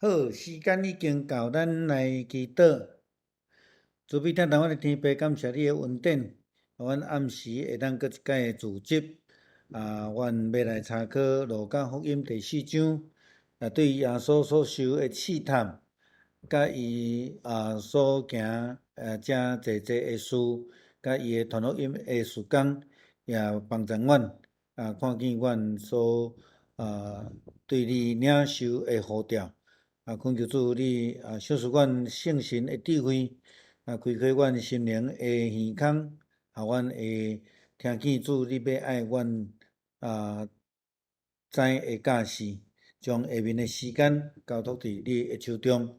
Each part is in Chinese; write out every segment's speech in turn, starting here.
好，时间已经到，咱来祈祷。主必听台湾的天父，感谢你的恩典，阮暗时会当搁一届的自习。阮要来参考路加福音第4章，对耶稣所受的试探，甲伊所行正济的事，甲伊的传福音的事工，也帮助阮看见阮所对你领受的呼召。恳求主你赏赐阮圣神的智慧，开开阮心灵的耳孔，阮会听见主你要爱阮知的教示，将下面的时间交托伫你的手中。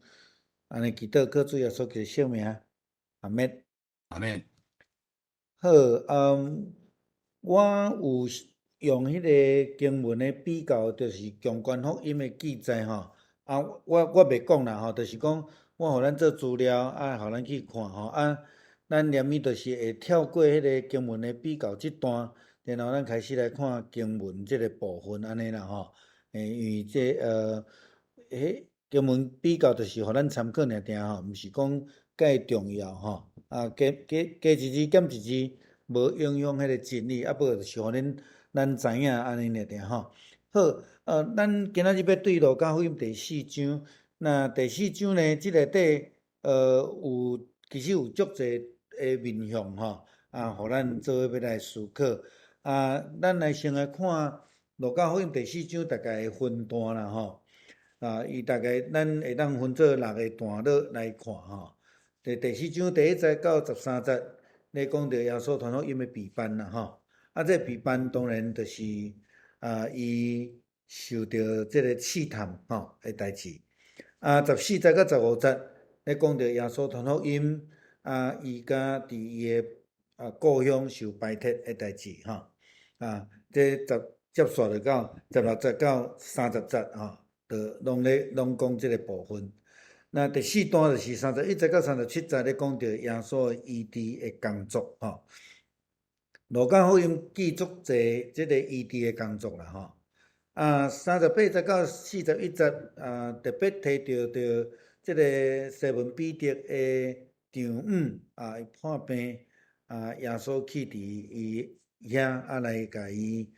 安尼祈祷，靠主耶稣基督圣名，阿免。阿妹，好，我有用迄个经文的比较，就是强观福音的记载吼。我袂讲啦吼，就是讲我互咱做资料，互咱去看吼。咱念伊就是会跳过迄个经文的比较即段，然后咱开始来看经文即个部分安尼啦吼。因为迄经文比较就是互咱参考尔定吼，毋是讲介重要吼。加一字减一字，无影响迄个真理，无就是互咱知影安尼尔定吼。好，咱今仔日要对路加福音第4章，那第4章呢，即内底其实有足侪的面向吼，互咱做伙要来思考。咱来先来看路加福音第4章大概的分段啦吼。伊大概咱会当分做6个段落来看吼。第4章第1节到13节，咧讲到耶稣传福音的备办啦吼。这备办当然就是伊受到即个试探吼的代志。14节到15节咧讲到耶稣传福音，伊甲伫伊的故乡受排斥的代志吼。这接续就到16节到30节吼，就拢讲即个部分。那第4段就是31节到37节咧讲到耶稣的医治的工作吼。路加福音记足侪即个医治的工作啦吼。38节到41节特别提到着即个西门彼得的丈夫伊患病耶稣去伫伊遐来甲伊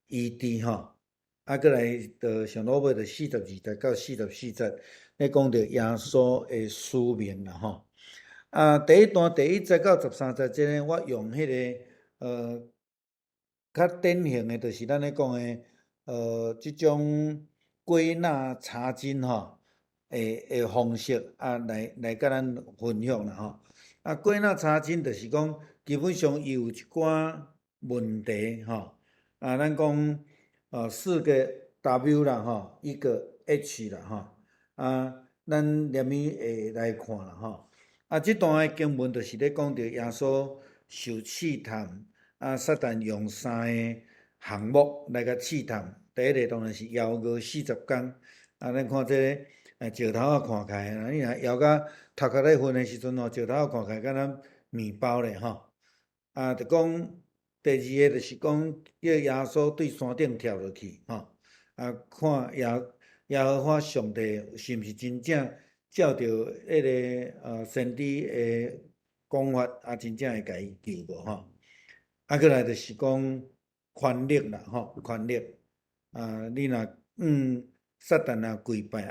医治吼。过来就上落尾就42节到44节咧讲到耶稣的使命啦吼。第1段第1节到13节，即个我用迄个较典型的，就是咱咧讲的即种归纳查经吼的方式来甲咱分享啦吼。归纳查经就是讲，基本上伊有一寡问题吼。咱讲4个 W 啦吼，1个 H 啦吼。咱念伊会来看啦吼。这段的经文就是咧讲到耶稣受试探，撒旦用3个项目来甲试探。第一个当然是枵饿40天。咱看这石头看起来，你若枵甲头壳咧昏的时阵吼，石头看起来敢若面包咧吼。就讲第2个就是讲，叫耶稣对山顶跳落去吼。看耶和华上帝是毋是真正照着迄个先知的讲法，真正会甲伊救无吼。过来就是讲权力啦吼，权力。你若撒旦若跪拜，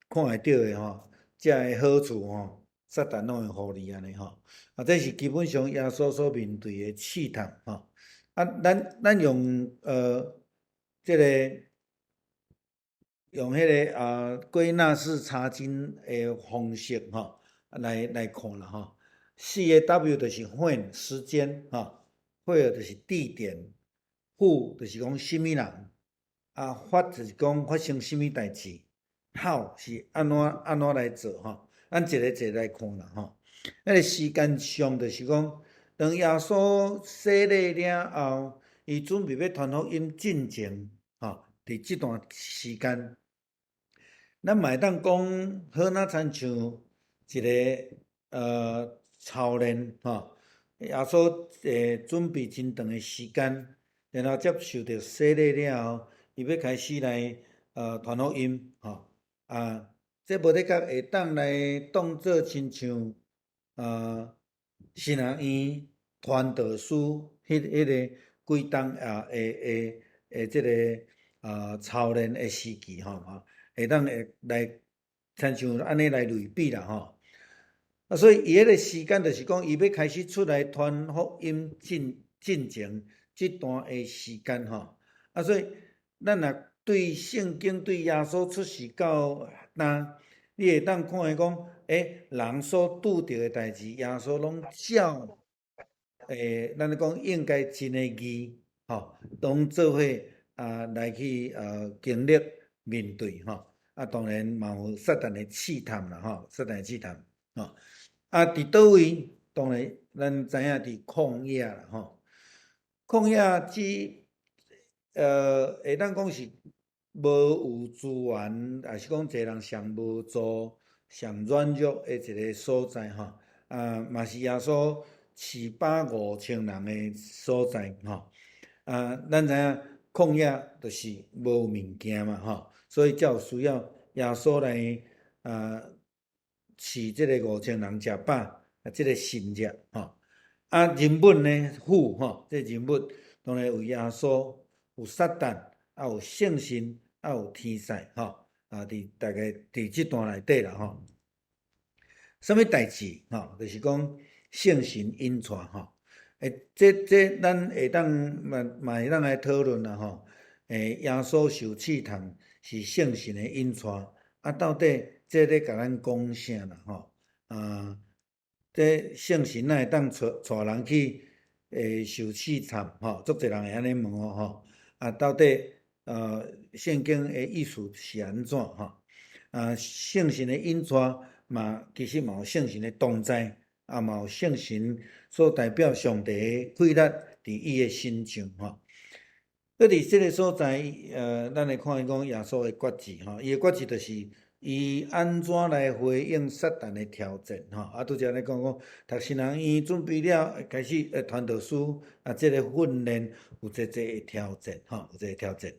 看会到的吼，遮的好处吼，撒旦拢会互你安尼吼。这是基本上耶稣所面对的试探吼。咱用这个用迄个归纳式查经的方式吼来看啦吼。4个 W 就是 when 时间吼，where 就是地点，who 就是讲什么人，what 就是讲发生什么代志，how 是安怎来做吼。咱一个一个来看啦吼。迄个时间上就是讲，当耶稣洗礼了后，伊准备要传福音进前吼，伫即段时间。咱嘛会当讲，好若亲像一个操练吼。耶稣准备真长的时间，然后接受着洗礼了后，伊要开始来传福音吼。啊，这无得甲会当来当做亲像新人院传道书迄个规档即个操练的时期会当来亲像安尼来类比啦所以伊迄个时间就是讲，伊要开始出来传福音进前即段的时间所以咱若对圣经对耶稣出世到你会当看伊讲，人所拄着的代志，耶稣拢照咱咧讲应该真的义拢做伙来去经历面对当然嘛有撒旦的试探啦撒旦的试探伫倒位？当然咱知影伫旷野啦旷野会当讲是无有资源，也是讲一个人上无助、上软弱的一个所在嘛是耶稣45000人的所在咱知影旷野就是无物件嘛所以才有需要耶稣来饲即个5000人食饱即个心热人物呢父这人物当然有耶稣，有撒旦，有圣神，有天使伫大概伫即段内底啦什么代志就是讲圣神引带这咱会当嘛会当来讨论啦耶稣受试探是圣神的引带到底这咧甲咱讲啥啦这圣神哪会当带人去受试探足侪人会安尼问到底圣经的意思是安怎圣神的引带其实嘛有圣神的同在嘛有圣神所代表上帝的气力伫伊的心上伫这个所在咱会看伊讲耶稣的决志伊的决志就是伊安怎来回应撒旦的挑战拄则咧讲读新人院准备了开始传道书这个训练有一个的挑战有一个挑战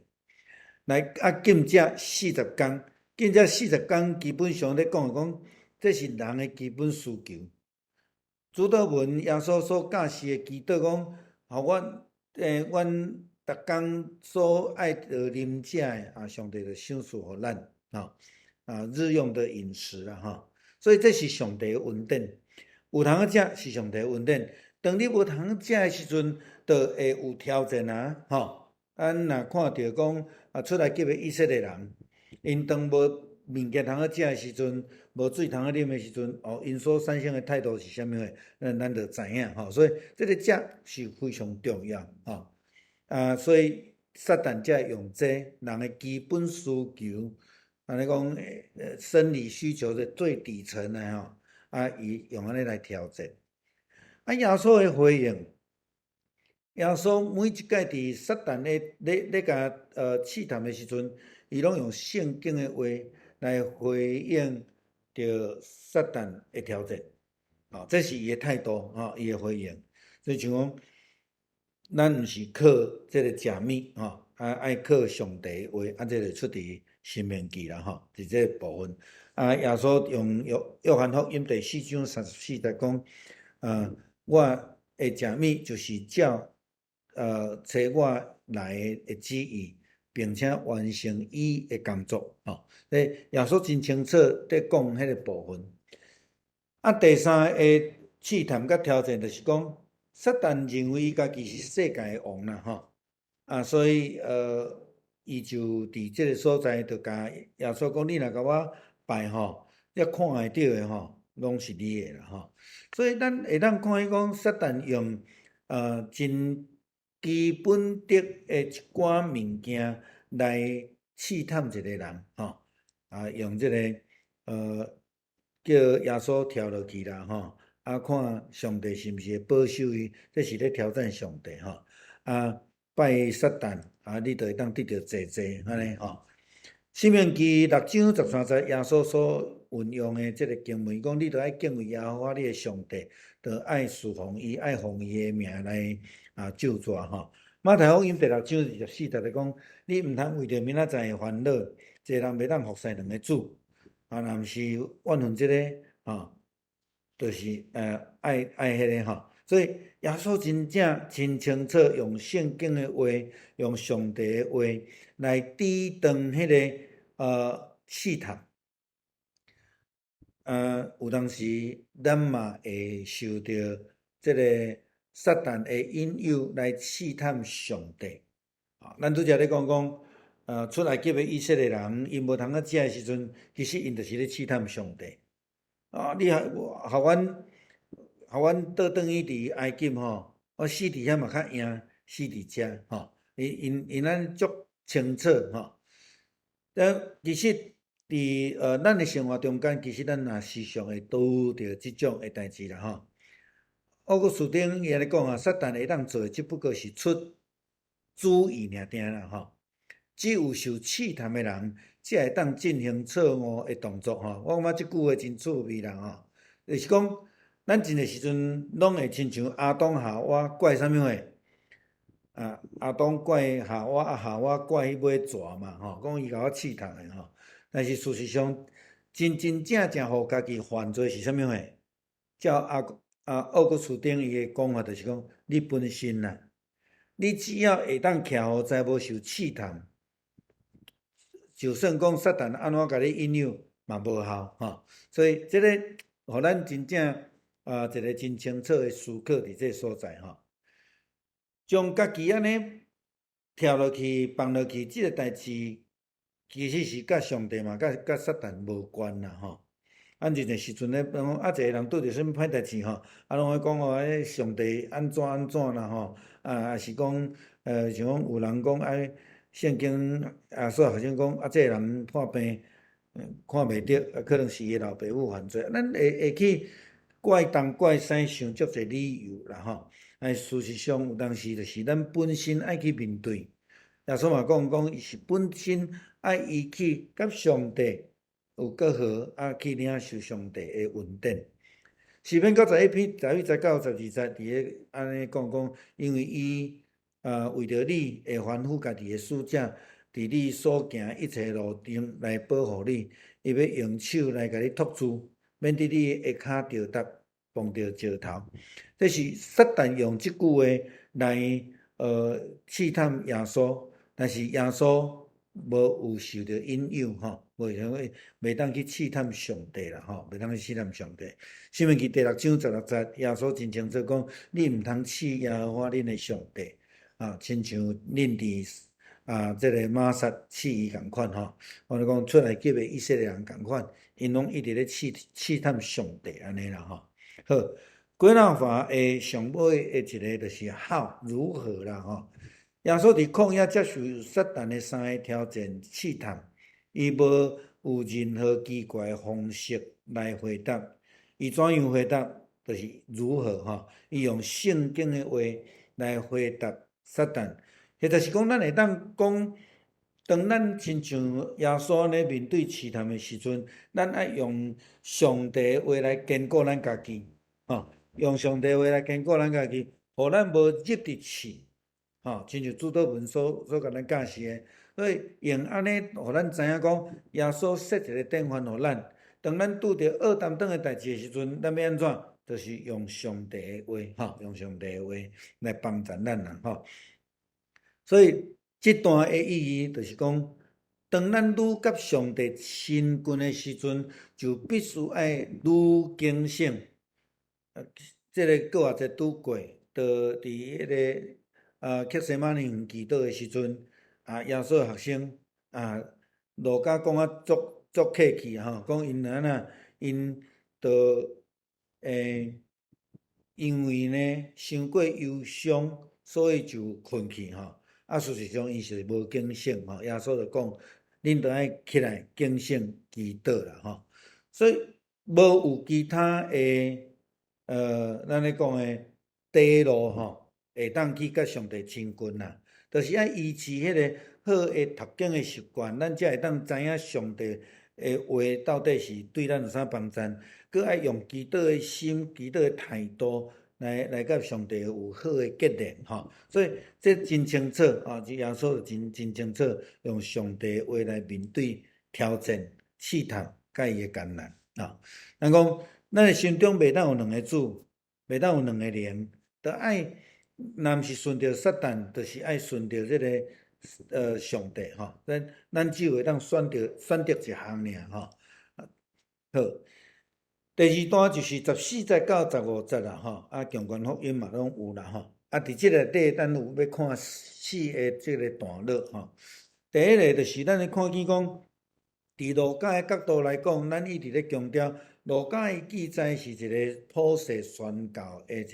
来禁食40天禁食40天基本上咧讲这是人的基本需求主祷文耶稣所教示的祈祷讲阮逐工所爱的啉食的上帝就赏赐互咱日用的饮食所以这是上帝的恩典，有通食是上帝的恩典。当你无通食的时阵，就会有挑战咱若看到讲出来犒的以色列人，因当无物件通食的时阵，无水通啉的时阵，因所产生的态度是啥物货？咱就知影所以这个食是非常重要所以撒旦才会用这人的基本需求。安尼讲，生理需求的最底层的伊用安尼来挑战。耶稣的回应，耶稣每一届伫撒旦咧甲试探的时阵，伊拢用圣经的话来回应着撒旦的挑战。这是伊的态度伊的回应。所以像讲，咱毋是靠这个食物爱靠上帝的话，这就出伫申命记啦伫这个部分耶稣用约翰福音第4章34节讲我的食物就是照找我来的旨意，并且完成伊的工作耶稣真清楚在讲迄个部分第三个试探甲挑战就是讲撒旦认为伊家己是世界的王啦所以伊就伫即个所在，就甲耶稣讲：“你若甲我拜你看会到的拢是你的啦所以咱会当看伊讲，撒旦用真基本的一寡物件来试探一个人用即个叫耶稣跳落去啦看上帝是毋是会保守伊，这是咧挑战上帝拜撒旦你就会当得到济安尼申命记6章13节，耶稣所运用的这个经文讲，你就爱敬畏耶和华你的上帝，就爱侍奉伊，爱奉伊的名来救助马太福音第6章24节讲，你毋通为着明仔载的烦恼，一个人袂当服侍两个主若毋是怨恨即个就是爱迄个所以耶稣真正真清楚用圣经的话，用上帝的话来抵挡迄个试探。有当时咱嘛会受到即个撒旦的引诱来试探上帝。咱拄则咧讲，出埃及的以色列人，因无通啊食的时阵，其实因就是咧试探上帝。你互阮倒转去伫埃及我死伫遐嘛较赢死伫遮因咱足清楚其实伫咱的生活中间，其实咱也时常会拄着即种的代志啦奥古斯丁伊安尼讲撒旦会当做的，只不过是出主意尔定啦只有受试探的人，才会当进行错误的动作我感觉即句话真趣味啦就是讲，咱真诶时阵，拢会亲像阿当夏娃怪啥物货阿当怪夏娃，夏娃怪迄尾蛇嘛讲伊甲我试探诶但是事实上，真正互家己犯罪是啥物货？照奥古斯丁伊诶讲法，就是讲你本身啦，你只要会当徛好在无受试探，就算讲撒旦安怎甲你引诱嘛无效所以即个互咱真正一个真清楚的思考伫这所在将家己安尼跳落去放落去，即个代志其实是甲上帝嘛，甲撒旦无关啦咱真个时阵咧，讲一个人拄着啥物歹代志拢会讲迄上帝安怎啦也是讲像讲有人讲圣经所学生讲这个人破病看袂着，可能是伊老爸母犯罪，咱会去怪东怪西想足侪理由啦但事实上有当时就是咱本身爱去面对。耶稣嘛讲伊是本身爱伊去甲上帝有过好去领受上帝的恩典。诗篇91篇11节到12节伫咧安尼讲，因为伊为着你会吩咐家己的使者，伫你所行一切路中来保护你，伊要用手来甲你托住，免得你下骹着踏碰着石头。这是撒旦用即句话来试探耶稣，但是耶稣无有受到引诱袂当去试探上帝啦袂当去试探上帝。申命记第6章16节，耶稣真清楚讲，你毋通试耶和华恁的上帝亲像恁伫即个玛撒试伊共款我讲出来叫的以色列人共款，因拢一直咧试探上帝安尼啦好，归纳法的上尾的一个就是如何啦耶稣伫旷野接受撒旦的3个挑战试探，伊无有任何奇怪的方式来回答，伊怎样回答？就是如何伊用圣经的话来回答撒旦，或者是讲咱会当讲，当咱亲像耶稣安尼面对试探的时阵，咱爱用上帝的话来坚固咱家己用上帝的话来坚固咱家己，互咱无入得去亲像主祷文所甲咱教示的，所以用安尼，互咱知影讲，耶稣设一个典范互咱。当咱拄着恶担当的代志的时阵，咱要安怎？就是用上帝的话用上帝的话来帮助咱啦所以这段的意义就是讲，当咱愈甲上帝亲近的时阵，就必须爱愈警醒。这个过也者拄过，就伫迄个克西玛尼园祈祷的时阵耶稣的学生路加讲足客气讲因因就因为呢伤过忧伤，所以就困去事实上伊是无警醒耶稣就讲，恁着爱起来警醒祈祷啦所以无有其他的咱咧讲的地路会当去甲上帝亲近啦，就是爱维持迄个好的读经的习惯，咱才会当知影上帝的话到底是对咱有啥帮助，佮爱用祈祷的心、祈祷的态度来甲上帝有好的结连所以这真清楚这耶稣真清楚用上帝的话来面对挑战、试探，甲伊诶艰难啊。咱讲咱诶心中袂当有两个主，袂当有两个灵，着爱若毋是顺着撒旦，着是爱顺着即个上帝吼。咱只有会当选择一项尔吼。好，第二段就是14节到15节啦吼，强权福音嘛拢有啦吼。伫即个内底，咱有要看4个即个段落吼。第一个就是咱咧看见讲，伫路加诶角度来讲，咱一直咧强调，路加诶记载是一个普世宣教诶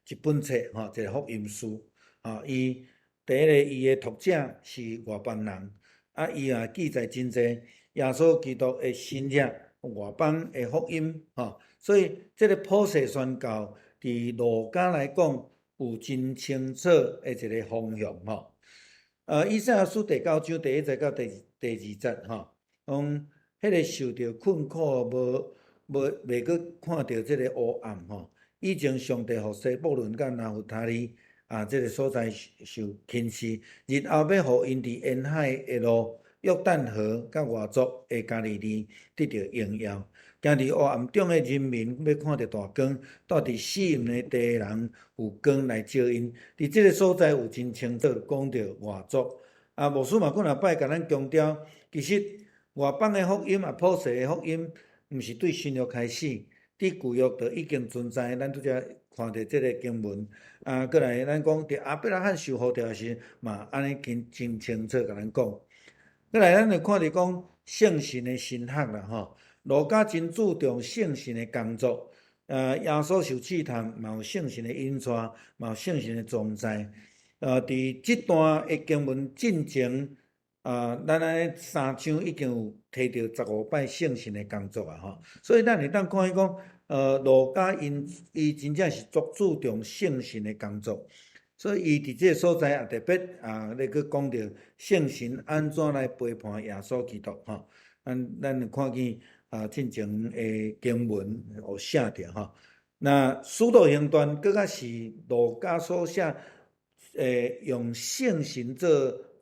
一本册吼，一个福音书吼。伊第一个伊诶读者是外邦人，伊也记载真侪耶稣基督诶新约外邦诶福音吼。所以即个普世宣教伫路加来讲有真清楚诶一个方向吼。以赛亚书第9章第1节到第2节吼，讲迄个受着困苦袂阁看到即个黑暗吼。以前上帝互西布伦甲拿弗他利即个所在受轻视，日后要互因伫沿海的路、约旦河甲外族的加利利得到荣耀。行伫黑暗中的人民要看到大光，住伫死荫的地的人有光来照因。伫即个所在有真清楚讲到外族。牧师嘛，几若摆甲咱强调，其实外邦的福音普世的福音，毋是对新约开始，伫旧约就已经存在。咱拄则看到即个经文，过来咱讲伫亚伯拉罕受呼召时嘛，安尼真清楚甲咱讲。过来咱就看到讲圣神的神学啦吼。路加真注重圣神的工作，耶稣受试探嘛有圣神的引带，嘛有圣神的同在。伫即段的经文进前，咱安尼3章已经有提到15摆圣神的工作啊吼。所以咱会当看见讲，路加伊真正是足注重圣神的工作，所以伊伫即个所在也特别咧去讲到圣神安怎来陪伴耶稣基督吼。咱就看见。进前诶经文有写着吼。那使徒行传更较是路加所写，用圣神做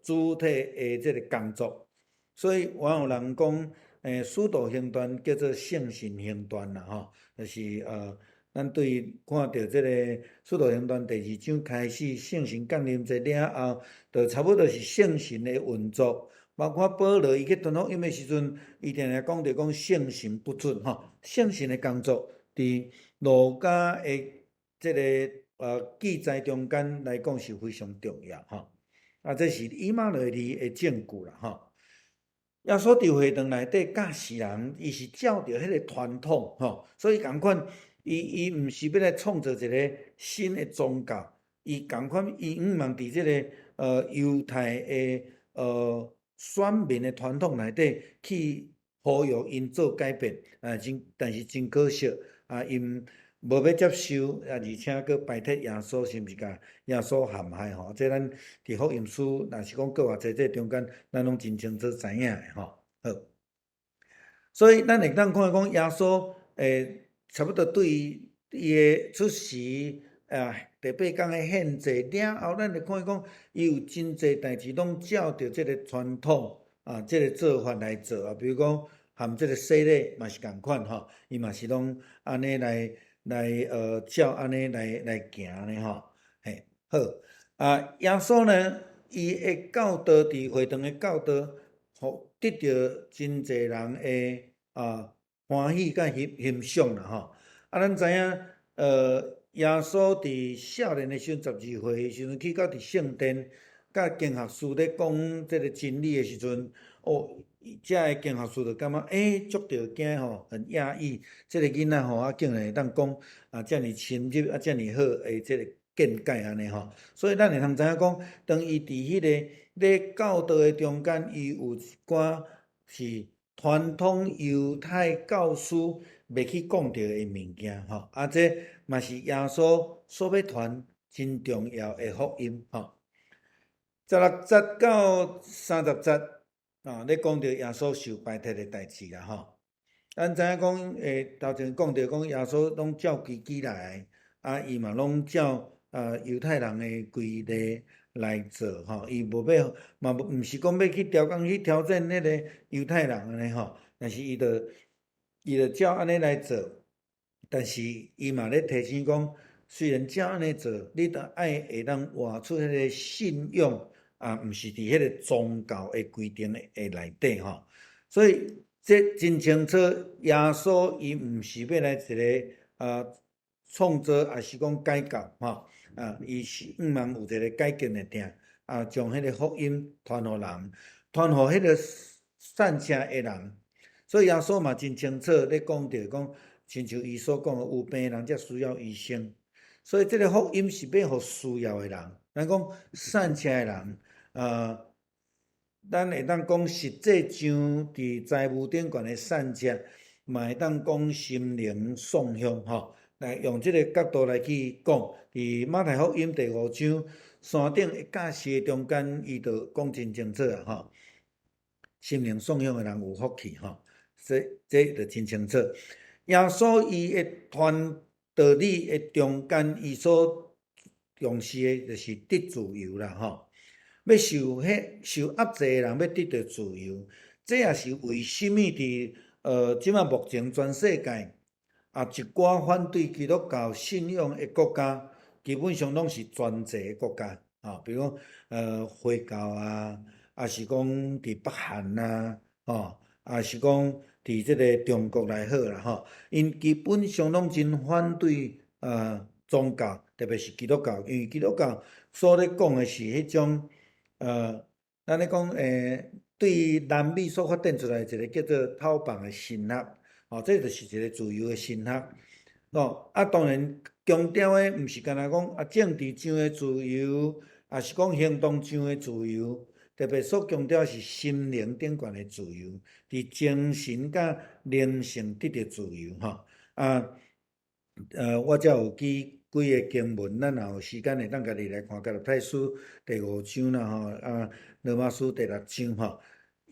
主体诶即个工作，所以还有人讲，使徒行传叫做圣神行传啦吼，就是咱对看到即个使徒行传第2章开始，圣神降临者了后，就差不多是圣神诶运作。包括保罗伊去传福音的时阵，伊定定讲着讲圣神不准吼，圣神的工作伫路加的即个记载中间来讲是非常重要吼。这是以马内利的证据啦吼。耶稣伫会堂内底教世人，伊是照着迄个传统吼，所以共款，伊毋是要来创造一个新的宗教，伊共款，伊毋茫伫即个犹太的选民的传统内底去呼吁因做改变，但是真可惜因无要接受，而且佫排斥耶稣，是毋是甲耶稣陷害吼？这咱伫福音书，若是讲各偌济这中间，咱拢真清楚知影的吼。好，所以咱会当看讲耶稣差不多对伊的出世第8天的献祭了后，咱就看见讲，伊有真侪代志拢照着即个传统即个做法来做比如讲含即个洗礼嘛是共款吼，伊嘛是拢安尼来照安尼来行呢吼。嘿，好耶稣呢，伊的教导伫会堂的教导，互得到真侪人的欢喜甲欣赏啦吼。咱知影耶稣伫少年的时阵12岁时阵去到伫圣殿，甲经学士咧讲即个真理的时阵，遮个经学士就感觉足着惊吼，很讶异，即个囡仔吼竟然会当讲遮尔深入遮尔好诶，即个见解安尼吼。所以咱会通知影讲，当伊伫迄个咧教导的中间，伊有一寡是传统犹太教师袂去讲到的物件吼，这嘛是耶稣所要传真重要的福音吼。16节到30节咧讲到耶稣受排斥的代志啦吼。咱知影讲头前讲到讲耶稣拢照规矩来，伊嘛拢照犹太人的规例来做吼，伊无要嘛毋是讲要去调工去挑战迄个犹太人安尼吼，但是伊就伊就照安尼来做，但是伊嘛咧提醒讲，虽然照安尼做，你都爱会当活出迄个信用啊，毋是伫迄个宗教的规定的内底吼。所以这真清楚，耶稣伊毋是要来一个创造，也是讲改革吼伊是希望有一个改革的定将迄个福音传互人，传互迄个善声的人。所以耶稣嘛真清楚咧讲着讲，亲像伊所讲的，有病人才需要医生。所以这个福音是要互需要的人，咱讲善车的人，咱会当讲实际上伫财务顶悬的善车，嘛会当讲心灵送向吼。来用这个角度来去讲，伫马太福音第5章山顶的教示中间，伊就讲真清楚吼，心灵送向的人有福气吼。这就真清楚。耶稣伊的传道理的中间，伊所重视的就是得自由啦吼。要受压制的人要得到自由，这也是为什么伫即马目前全世界一寡反对基督教信仰的国家，基本上拢是专制的国家比如回教也是讲伫北韩也是讲伫即个中国来好啦吼，因基本上拢真反对宗教，特别是基督教，因为基督教所咧讲的是迄种咱咧讲对南美所发展出来一个叫做讨棒的神学这就是一个自由的神学当然强调的毋是干那讲政治上的自由，也是讲行动上的自由。特别所强调是心灵顶悬的自由，伫精神甲灵性得到自由我才有几个经文，咱若有时间会当家己来看。加拉太书第5章啦罗马书第6章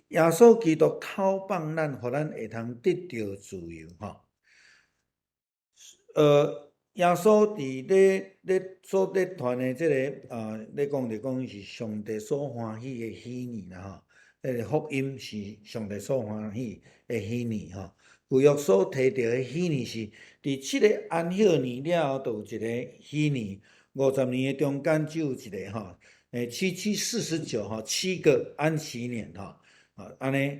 耶稣基督讨放咱，互咱会通得到自由耶稣伫咧所传的这个咧讲着讲是上帝所欢喜的喜年啦迄个福音是上帝所欢喜的喜年旧约所提到的喜年是伫7个安息年了后，就有一个喜年，50年的中间只有一个77497个安息年安尼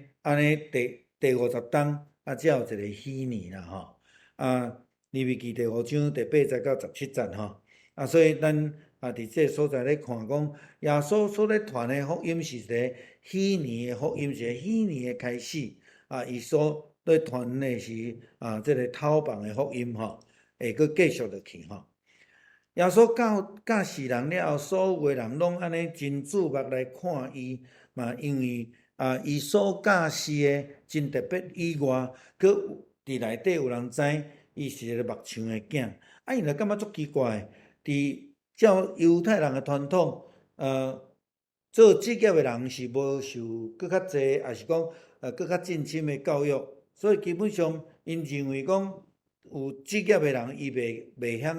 第50当才有一个喜年啦利未记第5章第8节到17节所以咱伫这个所在咧看讲，耶稣所咧传的福音是一个喜年的福音，是一个喜年的开始伊所咧传的是这个讨棒的福音会阁继续落去耶稣教世人了后，所有的人拢安尼真注目来看伊嘛，因为伊所教示的真特别以外，佫伫内底有人知伊是一个目睭的囝，因就感觉足奇怪，伫照犹太人的传统，做职业的人是无受佫较济，也是讲佫较进深的教育，所以基本上因认为讲有职业的人，伊袂晓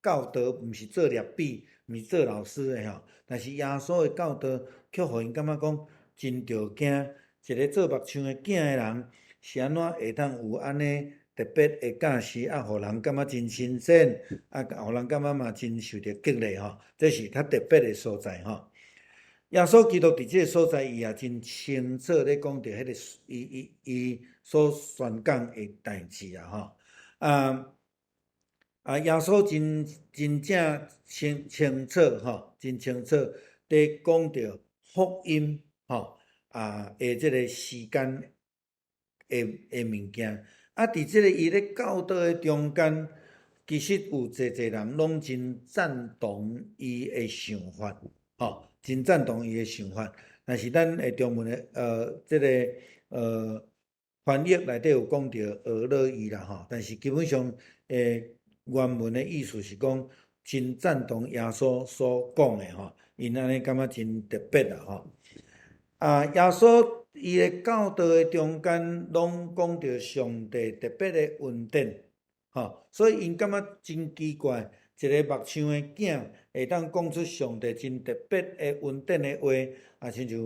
教导，毋是做律比，毋是做老师的但是耶稣的教导却互因感觉讲真着惊，一个做目睭的囝的人是安怎会当有安尼特别的教示互人感觉真新鲜互人感觉嘛真受着激励这是较特别的所在耶稣基督伫这个所在，伊也真清楚咧讲着迄个伊所宣讲的代志耶稣真正清楚真清楚咧讲着福音的这个时间的物件伫这个伊咧教导的中间，其实有侪人拢真赞同伊的想法真赞同伊的想法。但是咱的中文的这个翻译内底有讲到俄勒伊啦但是基本上原文的意思是讲真赞同耶稣所讲的因安尼感觉真特别啦耶稣伊的教导的中间拢讲到上帝特别的恩典所以因感觉真奇怪，一个目睭的囝会当讲出上帝真特别的恩典的话亲像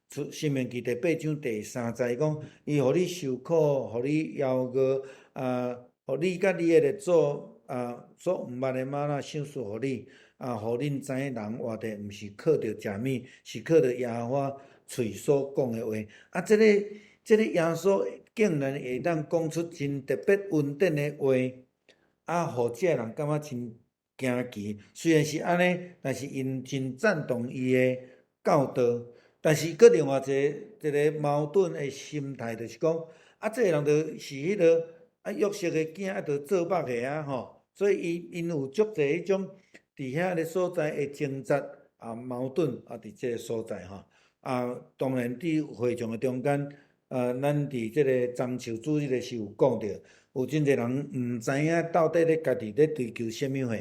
出生命记第8章第3节讲，伊互你受苦，互你枵餓，互你甲你迄个所毋捌的吗哪赏赐互你，互恁知影人活着毋是靠着食物，是靠着耶和华喙所讲的话。这个耶稣竟然会当讲出真特别稳定的话，互这人感觉真惊奇。虽然是安尼，但是因真赞同伊的教导。但是搁另外一个矛盾的心态，就是讲，这个人就是迄个约瑟的囝，就做目的吼，所以因有足侪迄种伫遐个所在的挣扎矛盾伫即个所在吼。当然伫会场的中间，咱伫即个樟树主日的是有讲着，有真侪人毋知影到底咧家己咧追求啥物货，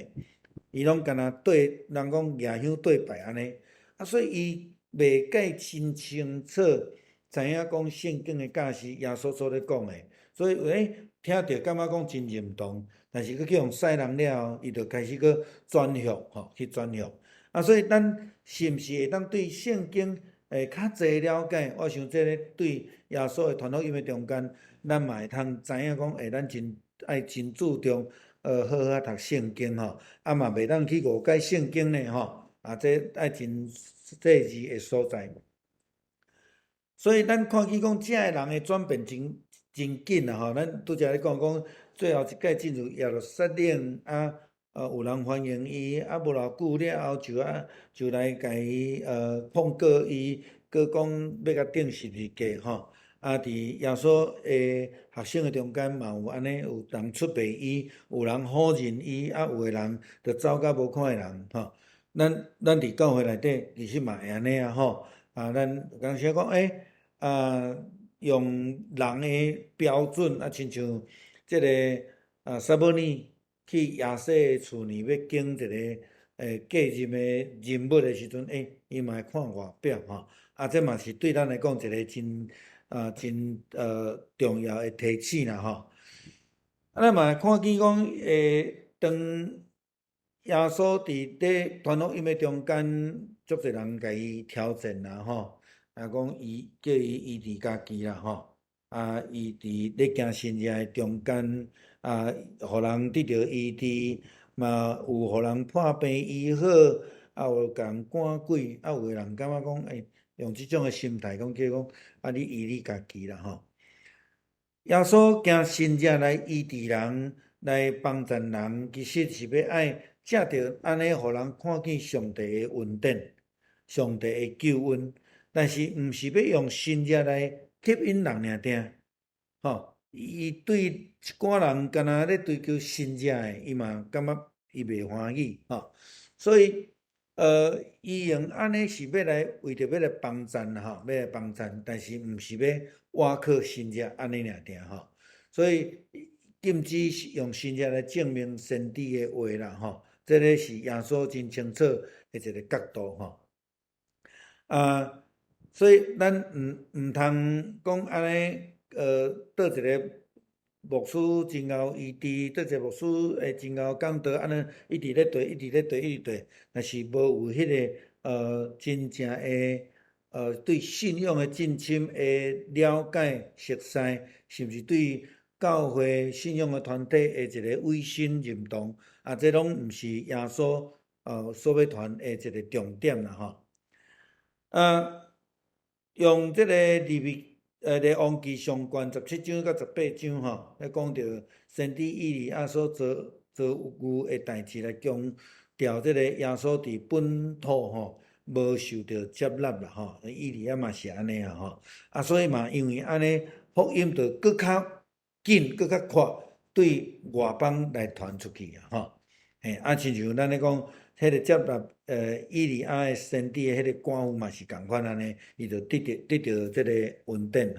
伊拢干那对人讲夜香对拜安尼，所以伊袂解真清楚知影讲圣经的教示耶稣所咧讲的，所以听着感觉讲真认同，但是佮去互使人了后，伊就开始佮转向去转向。所以咱是毋是会当对圣经较侪了解？我想这个对耶稣的传福音的中间，咱嘛会通知影讲，咱真爱真注重好好读圣经嘛袂当去误解圣经呢这爱真这字的所在。所以咱看见讲，这个人的转变真紧咱拄则咧讲最后一届进入耶路撒冷有人欢迎伊，无偌久了后就来甲伊控告伊，佮讲要甲定十字架伫耶稣的学生的中间嘛有安尼，有人出卖伊，有人否认伊，有的人就走甲无看的人咱伫教会内底其实嘛会安尼咱有当时讲用人的标准亲像即个撒母耳去亚瑟的厝里要拣一个继任的人物的时阵，伊嘛会看外表这嘛是对咱来讲一个真重要的提醒啦咱嘛看见讲当耶稣伫咧传福音的中间，足侪人甲伊挑战啦讲伊叫伊医治家己啦伊伫咧行神业的中间互人得到医治，嘛有互人破病医好，有甲人赶鬼，有的人感觉讲用即种的心态讲叫讲你医你家己啦耶稣行神业来医治人，来帮助人，其实是要爱借着安尼，互人看见上帝的恩典、上帝的救恩，但是毋是要用神业来吸引人尔定伊对一寡人干那咧追求神业的，伊嘛感觉伊袂欢喜所以伊用安尼是要来为着要来帮助要来帮助，但是毋是要倚靠神业安尼尔定所以禁止用神业来证明先知的话啦这个是耶稣真清楚的一个角度所以咱毋通讲安尼倒一个牧师真后医治，倒一个牧师真后讲道安尼一直咧对，但是无有迄个真正的对信仰的进深的了解熟悉，是毋是对教会信仰的团体的一个委身认同这拢毋是耶稣所要传的一个重点啦用即个列王记上卷17章到18章咧讲到先知以利亚所做有的代志来强调即个耶稣伫本土无受到接纳啦以利亚嘛是安尼所以嘛因为安尼福音就搁较紧搁较快对外邦来传出去亲像咱咧讲迄个接纳以利亚的先知的迄个官夫嘛是共款安尼，伊就得到即个恩典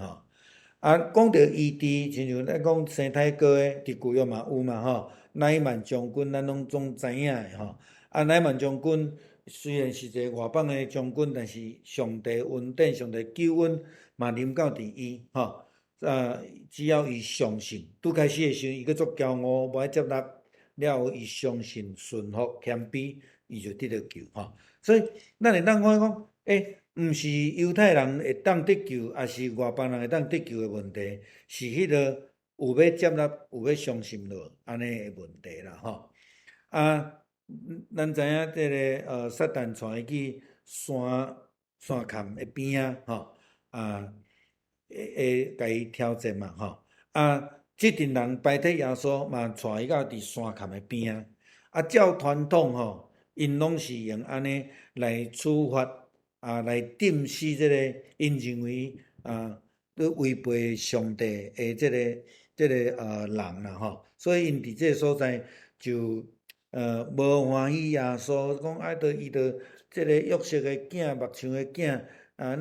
讲到医治，亲像咱讲生太哥的伫旧约嘛有嘛乃縵将军咱拢总知影的乃縵将军虽然是一个外邦的将军，但是上帝恩典、上帝救恩嘛临到伫伊只要伊相信，拄开始的时候伊佫足骄傲，无爱接纳，了后伊相信、顺服、谦卑，伊就得到救所以咱会当看讲毋是犹太人会当得救，也是外邦人会当得救的问题，是迄个有要接纳、有要相信落安尼的问题啦，吼。啊，咱知影即个撒旦带伊去山坎的边啊，吼，啊，会甲伊挑战嘛，吼。啊，即阵人拜替耶稣嘛，带伊到伫山坎的边啊。啊，照传统吼，因拢是用安尼来处罚来定死即个因认为去违背上帝的即个人啦吼，所以因伫即个所在就无欢喜耶稣，讲着伊着即个约瑟的囝、目像的囝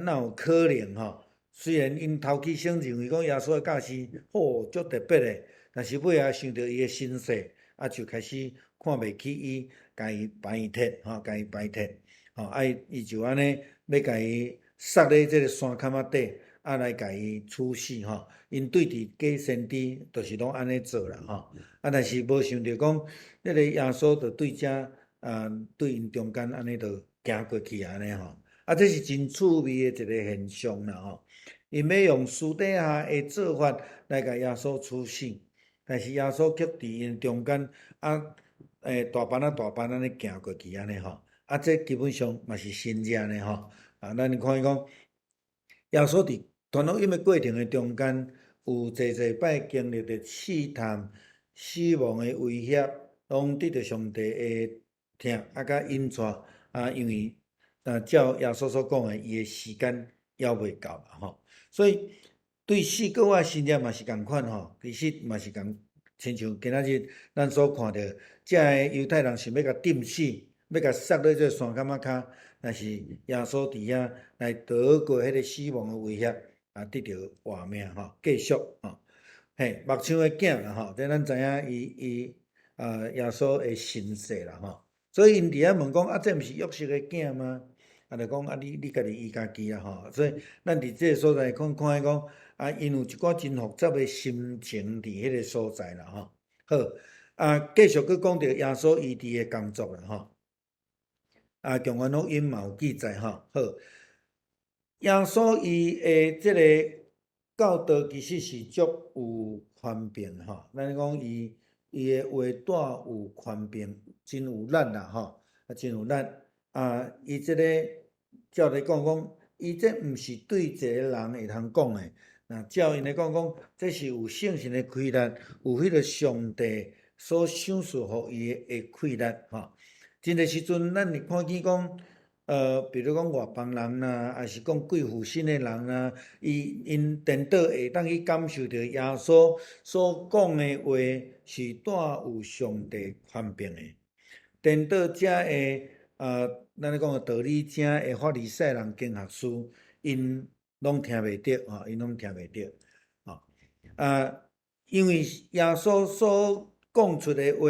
哪有可能吼？虽然因头起先认为讲耶稣的教示足特别的，但是尾仔想到伊的身世，就开始看袂起伊，甲伊排斥吼，甲伊排斥吼，伊就安尼要甲伊塞咧即个山坎仔底，来甲伊处死吼。因对伫假先知，就是拢安尼做啦吼。但是无想到讲，迄个耶稣就对遮对因中间安尼就行过去安尼吼。这是真趣味的一个现象啦吼。因要用私底下的做法来甲耶稣处死，但是耶稣却伫因中间大班安尼行过去安尼吼。这基本上嘛是神迹呢吼。咱看伊讲，耶稣伫传福音的过程的中间，有济摆经历着试探、死亡的威胁，拢得到上帝的听甲引带因为照耶稣所讲的，伊的时间还未到啦吼。所以对死国外信仰嘛是共款吼，其实嘛是共，亲像今仔日咱所看到，遮个犹太人想要甲钉死，要甲塞咧这山坎仔骹，但是耶稣伫遐来躲过迄个死亡的威胁，得到活命吼，继续吼。嘿，目像的囝啦吼，这咱知影伊耶稣的身世啦吼。所以因伫遐问讲这毋是约瑟的囝吗？就讲你家己伊家己啦吼。所以咱伫即个所在看伊讲因有一寡真复杂的心情伫迄个所在啦吼。好继续去讲到耶稣医治的工作啦吼。中原福音嘛有记载吼。好，耶稣伊的即个教导其实是足有宽便吼。咱讲伊的话带有宽便，真有力啦吼，真有力。伊即个照来讲，伊这毋是对一个人会通讲的。照因来讲，这是有圣神的开力，有迄个上帝所赏赐互伊的开力吼。真个时阵，咱会看见讲，比如讲外邦人啦，还是讲贵妇信的人啦，因颠倒会当去感受到耶稣所讲的话是带有上帝权柄的。颠倒遮的咱咧讲的道理，遮的法利赛人经学师，因拢听袂着吼，因拢听袂着吼。因为耶稣所讲出的话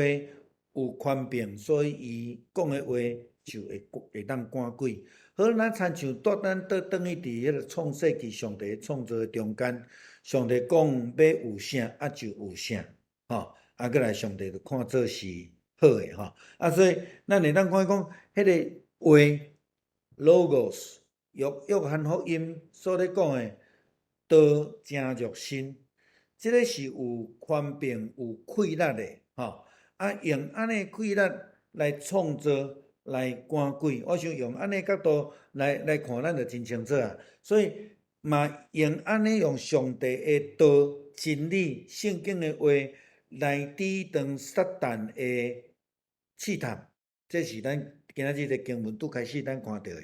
有权柄，所以伊讲的话就会当赶鬼。好，咱亲像咱倒转去伫迄个创世纪上帝创造的中间，上帝讲要有啥就有啥吼。过来上帝就看做是好诶吼。所以咱会当看讲迄个话 logos 约翰福音所咧讲诶道成肉身，即个是有权柄、有气力诶吼。用安尼气力来创造、来赶鬼，我想用安尼角度来看，咱就真清楚啊。所以嘛用安尼用上帝诶道、真理、圣经诶话来抵挡撒旦诶试探，这是咱今仔日的经文拄开始咱看到的。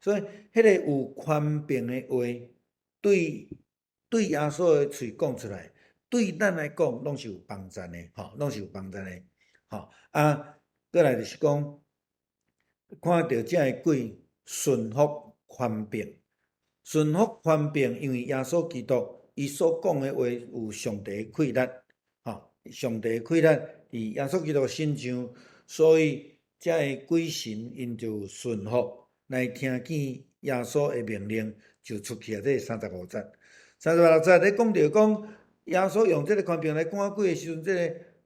所以迄个有权柄诶话，对耶稣诶喙讲出来，对咱来讲拢是有帮助的吼，拢是有帮助的吼。过来就是讲，看到遮个鬼顺服权柄，顺服权柄，因为耶稣基督伊所讲的话有上帝的气力吼，上帝的气力伫耶稣基督身上，所以遮个鬼神因就顺服来听见耶稣的命令，就出去啊。这35节，36节咧讲到讲，耶稣用这个权柄来赶鬼的时阵，这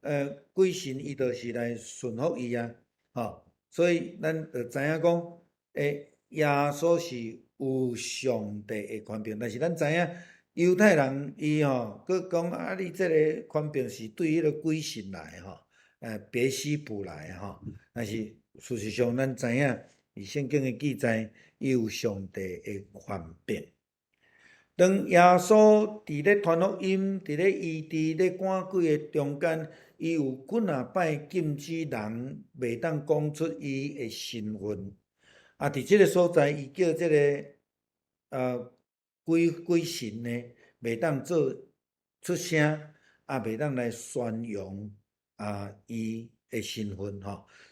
个鬼神伊就是来顺服伊啊，吼。所以咱就知影讲，耶稣是有上帝的权柄。但是咱知影犹太人伊佮讲啊，你这个权柄是对迄个鬼神来别西卜来但是事实上咱知影，以圣经的记载，伊有上帝的权柄。当耶稣伫咧传福音、伫咧医治、咧赶鬼的中间，伊有几若摆禁止人袂当讲出伊的身份。伫即个所在，伊叫即个鬼神呢，袂当做出声，袂当来宣扬伊的身份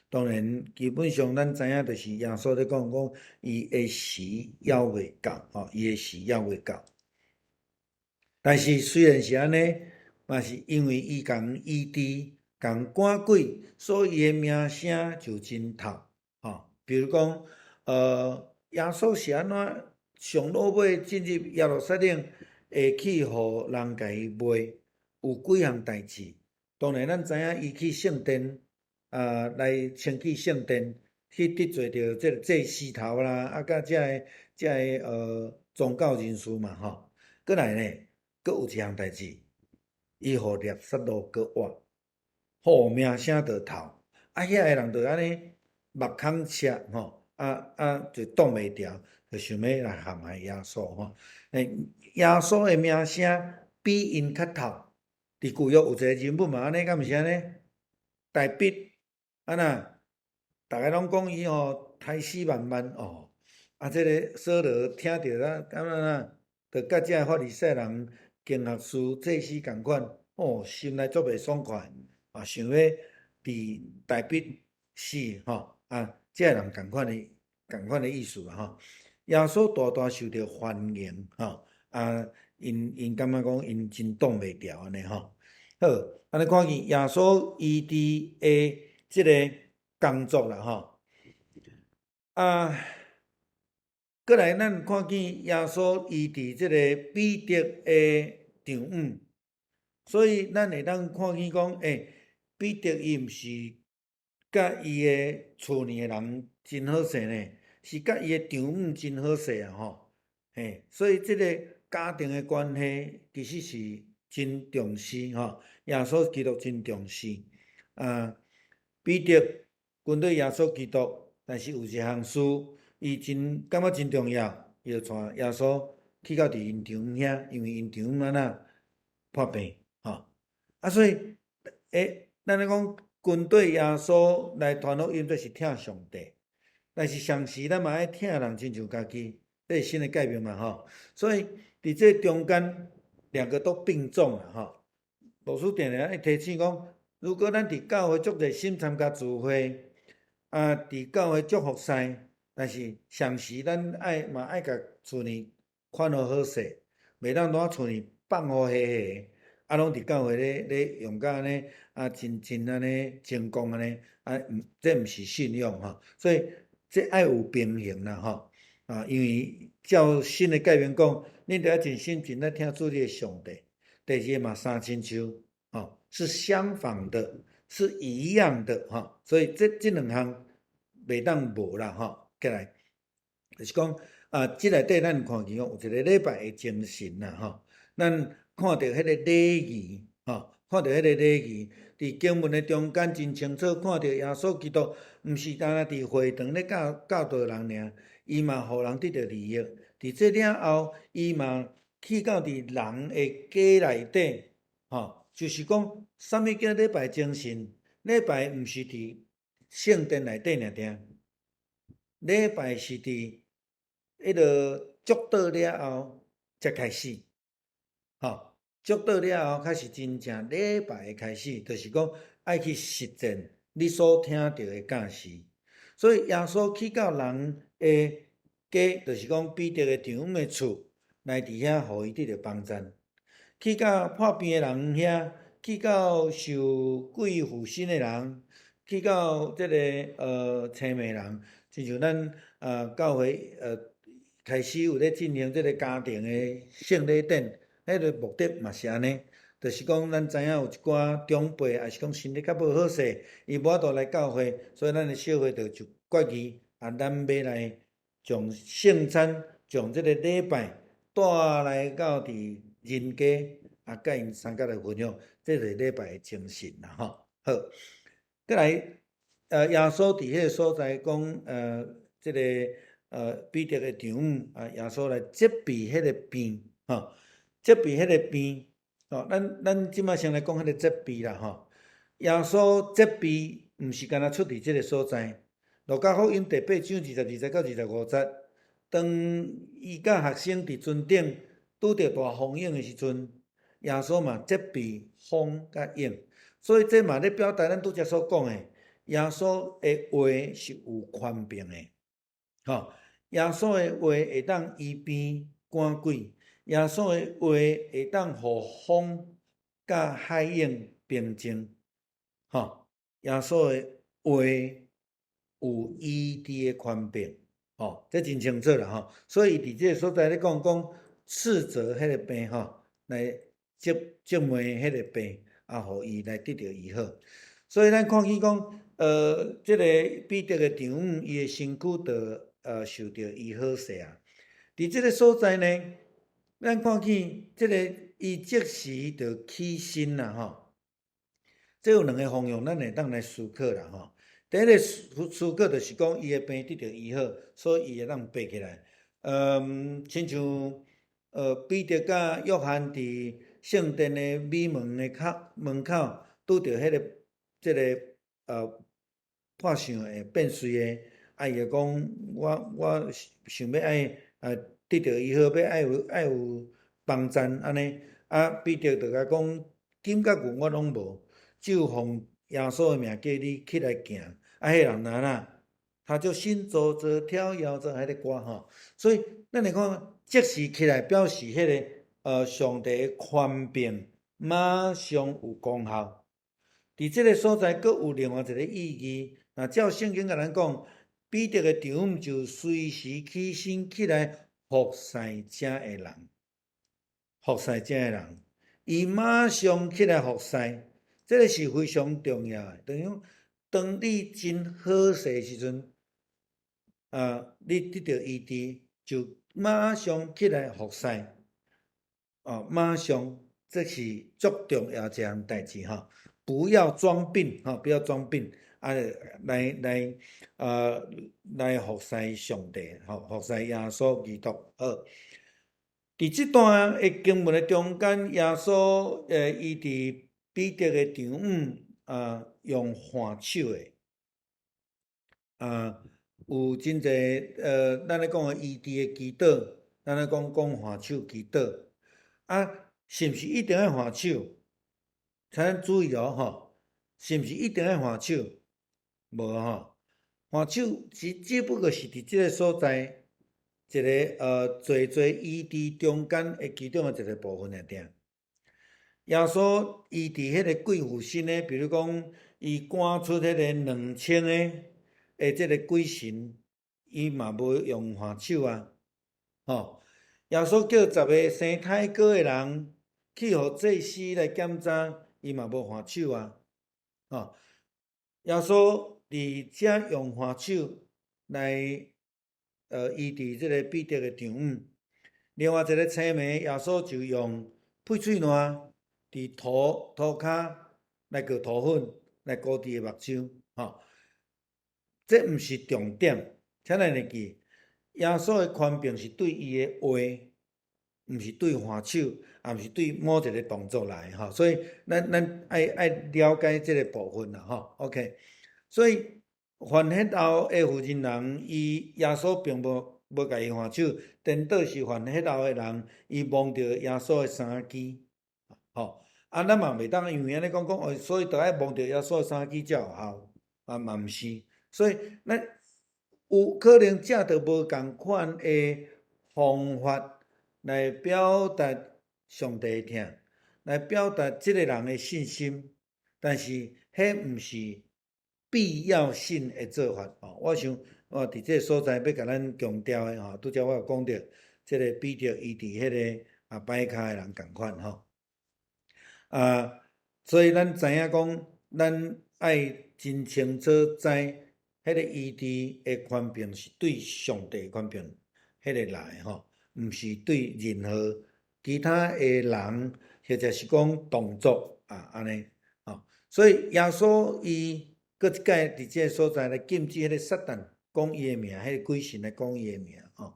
当然，基本上咱知影，就是耶稣咧讲伊的时还未到伊的时还未到。但是虽然是安尼，嘛是因为伊共医治、共赶鬼，所以伊的名声就真透比如讲，耶稣是安怎上老尾进入耶路撒冷，会去互人甲伊卖，有几项代志。当然，咱知影伊去圣殿来清洗圣殿，去得罪着这祭司头啦，甲这个宗教人士嘛过来呢，阁有一项代志，伊互掠撒罗阁活，互名声就透。遐个人就安尼目孔赤就挡袂牢，就想要来陷害耶稣耶稣的名声比因较透。伫旧约有一个人物嘛，安尼敢毋是安尼？大卫安那，逐个拢讲伊胎死万万这个扫罗听着敢若就甲这法利赛人、经学士、祭司共款心内足袂爽快想要伫大卫死这人共款的意思啦耶稣大大受到欢迎因感觉讲因真挡袂牢安尼好，安尼看见耶稣医治的即个工作啦过来咱看见耶稣医治即个彼得的丈夫，所以咱会当看见讲彼得伊毋是甲伊的厝里的人真好势呢，是甲伊的丈夫真好势所以即个家庭的关系其实是真重视耶稣基督真重视彼得跟对耶稣基督，但是有一项事伊感觉真重要，伊就带耶稣去到伫因丈夫遐，因为因丈夫安那破病所以咱咧讲跟对耶稣来传福音，这是听上帝，但是上时咱嘛爱听人亲像家己，这是新的改变嘛所以伫这中间两个都并重啦牧师定定爱提醒讲，如果咱伫教会足热心参加聚会伫教会足服侍，但是上时咱嘛爱甲厝里看好势，袂当拢厝里放互下下。拢伫教会咧用甲安尼真安尼成功安尼这毋是信用所以这爱有平衡啦因为照新的改编讲，恁着要真心真爱听主你的上帝。第二嘛三亲像是相仿的，是一样的所以这两项袂当无啦过来就是讲即内底咱看见有一个礼拜的精神啦咱看到迄个礼仪看到迄个礼仪伫经文的中间真清楚看到耶稣基督毋是单单伫会堂咧教导人尔，伊嘛互人得到利益。伫这了后，伊嘛去到伫人的家内底就是讲啥物叫礼拜精神？礼拜毋是伫圣殿内底尔，礼拜是伫迄个祝祷了后才开始祝祷了后，开始真正礼拜的开始，就是讲爱去实践你所听到的教示。所以耶稣去到人的家，就是讲彼得的丈夫的厝，来伫遐互伊得到帮助。去到破病的人遐，去到受鬼附身的人，去到这个青眉人，亲像咱教会开始有咧进行这个家庭的圣礼典。迄个目的嘛是安尼，就是讲咱知影有一寡长辈，也是讲身体较无好势，伊无法度来教会，所以咱的小会就决议咱要来将圣餐将即个礼拜带来到伫人家，甲因三角来分享，这是礼拜的精神啦吼。好，再来，耶稣伫迄个所在讲，即个彼得的场午，耶稣来责备迄个病，吼，责备迄个病，吼，咱即摆先来讲迄个责备啦，吼。耶稣责备，毋是干那出伫即个所在。路加福音第8章20到25节，当伊甲学生伫船顶拄着大风涌的时阵，耶稣嘛责备风甲涌，所以这嘛咧表达咱拄则所讲的，耶稣的话是有权柄的，吼，耶稣的话会当医病赶鬼，耶稣的话会当互风甲海涌平静，吼，耶稣的话有医治的权柄，吼，这真清楚啦，吼。所以伫即个所在咧讲斥责迄个病，吼，来责骂迄个病，互伊来得到医好。所以咱看见讲，即个彼得的场午，伊的身躯就受到医好势啊。伫即个所在呢，咱看见即个伊即时就起身啦，吼。这有两个方向，咱会当来思考啦，吼。第一个思考就是讲，伊的病得到医好，所以伊会当爬起来。亲像彼得甲约翰伫圣殿的美门的门口拄着迄个即个破相的变碎的，伊就讲我想要爱得到医好，要爱有帮赞安尼。彼得就甲讲，金甲牛我拢无，只有奉耶稣的名叫你起来行。迄人他就行走着跳跃着还咧歌吼，所以咱来看，即时起来表示迄个上帝的权柄马上有功效。伫即个所在，阁有另外一个意义。照圣经甲咱讲，彼得的场午就随时起身起来服侍遮的人，服侍遮的人，伊马上起来服侍，这个是非常重要的。等于当你真好势时阵，你得到医治，就马上起来服侍，马上，这是足重要一项代志哈。不要装病哈，不要装病来服侍上帝，服侍耶稣基督。好，伫即段的经文的中间，耶稣伊伫彼得的场午用换手的，有真侪咱咧讲的医治的祈祷，咱咧讲换手祈祷，是毋是一定要换手？请注意吼，是毋是一定要换手？无吼，换手只不过是伫即个所在一个侪医治中间的其中的一个部分尔定。耶稣医治迄个鬼附身的，比如讲伊赶出迄个2000的即个鬼神，伊嘛无用换手吼。耶稣叫10个生胎哥的人去互祭司来检查，伊嘛无换手吼。耶稣伫遮用换手来医治即个彼得的场午。另外一个青梅，耶稣就用配喙烂伫涂骹来个涂粉来膏伫目睭吼。这毋是重点，请咱会记，耶稣的权柄是对伊的话，毋是对换手，也毋是对某一个动作来吼。所以咱爱了解即个部分啦吼。OK， 所以犯迄后的妇人，耶稣并无甲伊换手，颠倒是犯迄后的人，伊摸着耶稣的衫机，吼。咱嘛袂当因为安尼讲所以着爱摸着耶稣的衫机才有效，嘛毋是。所以咱有可能借着无共款的方法来表达上帝的疼，来表达即个人的信心，但是迄毋是必要性的做法。我想伫即个所在要甲咱强调的拄则我有讲到，即个彼得伊伫迄个摆骹的人共款吼。所以咱知影讲，咱爱真清楚知。迄个医治的权柄是对上帝的权柄，迄个来吼，毋是对任何其他诶人或者是讲动作安尼吼。所以耶稣伊搁一届伫即个所在来禁止迄个撒旦讲伊诶名，迄个鬼神来讲伊诶名吼。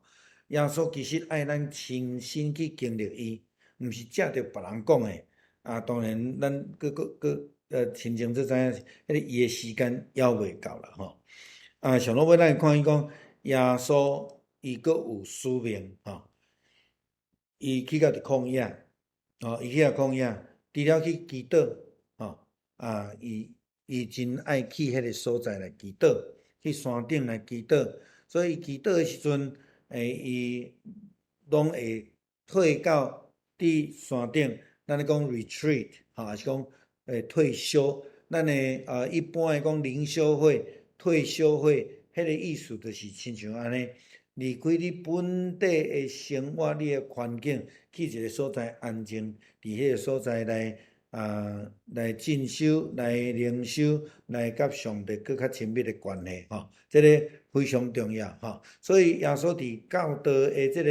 耶稣其实爱咱亲身去经历伊，毋是借着别人讲诶。当然咱亲情则知影，迄个伊诶时间还未到啦吼。上落尾咱会看伊讲，耶稣伊阁有使命吼，伊去到伫旷野，伊去到旷野，除了去祈祷吼，伊真爱去迄个所在来祈祷，去山顶来祈祷，所以伊祈祷诶时阵，伊拢会退到伫山顶，咱咧讲 retreat 吼，也是讲退休。咱诶一般诶讲灵修会、退休会，迄个意思就是亲像安尼，离开你本地诶生活、你诶环境，去一个所在安静，伫迄个所在来进修、来灵修、来甲上帝更较亲密诶关系吼，这个非常重要吼。所以耶稣伫教导诶即个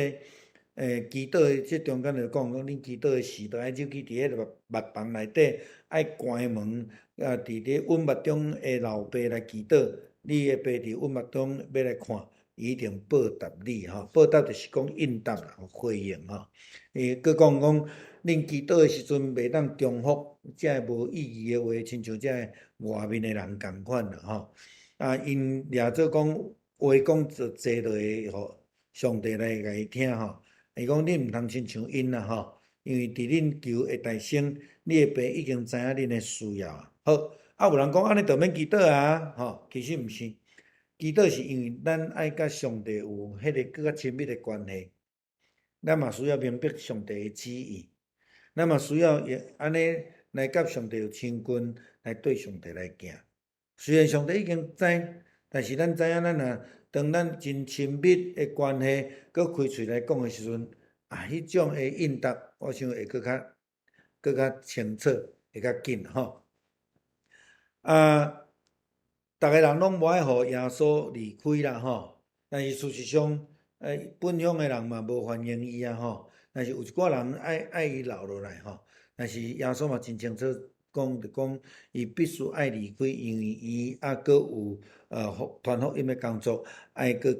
祈祷诶即中间就讲，恁祈祷诶时，着爱入去伫迄个密房内底，爱关门，伫咧稳目中诶老爸来祈祷，你诶爸伫稳目中要来看，伊一定报答你吼。报答就是讲应答啦，回应吼。佮讲恁祈祷诶时阵，袂当重复遮无意义诶话，亲像遮外面诶人共款啦吼。因掠做讲话讲就坐落去，互上帝来甲伊听吼。伊讲恁毋通亲像因啦吼，因为伫恁求诶大声，你诶爸已经知影恁诶需要啊。好，有人讲安尼就免祈祷啊，吼，其实毋是，祈祷是因为咱爱甲上帝有迄个更较亲密诶关系，咱嘛需要明白上帝诶旨意，咱嘛需要安尼来甲上帝有亲近，来对上帝来行。虽然上帝已经知，但是咱知影，咱当咱真亲密诶关系，佮开喙来讲诶时阵，迄种诶应答，我想会更较清楚，会较紧吼。逐个人拢无爱互耶稣离开啦吼，但是事实上，本乡诶人嘛无欢迎伊啊吼。但是有一寡人爱伊留落来吼，但是耶稣嘛真清楚讲伊必须爱离开，因为伊还阁有传福音诶工作，爱阁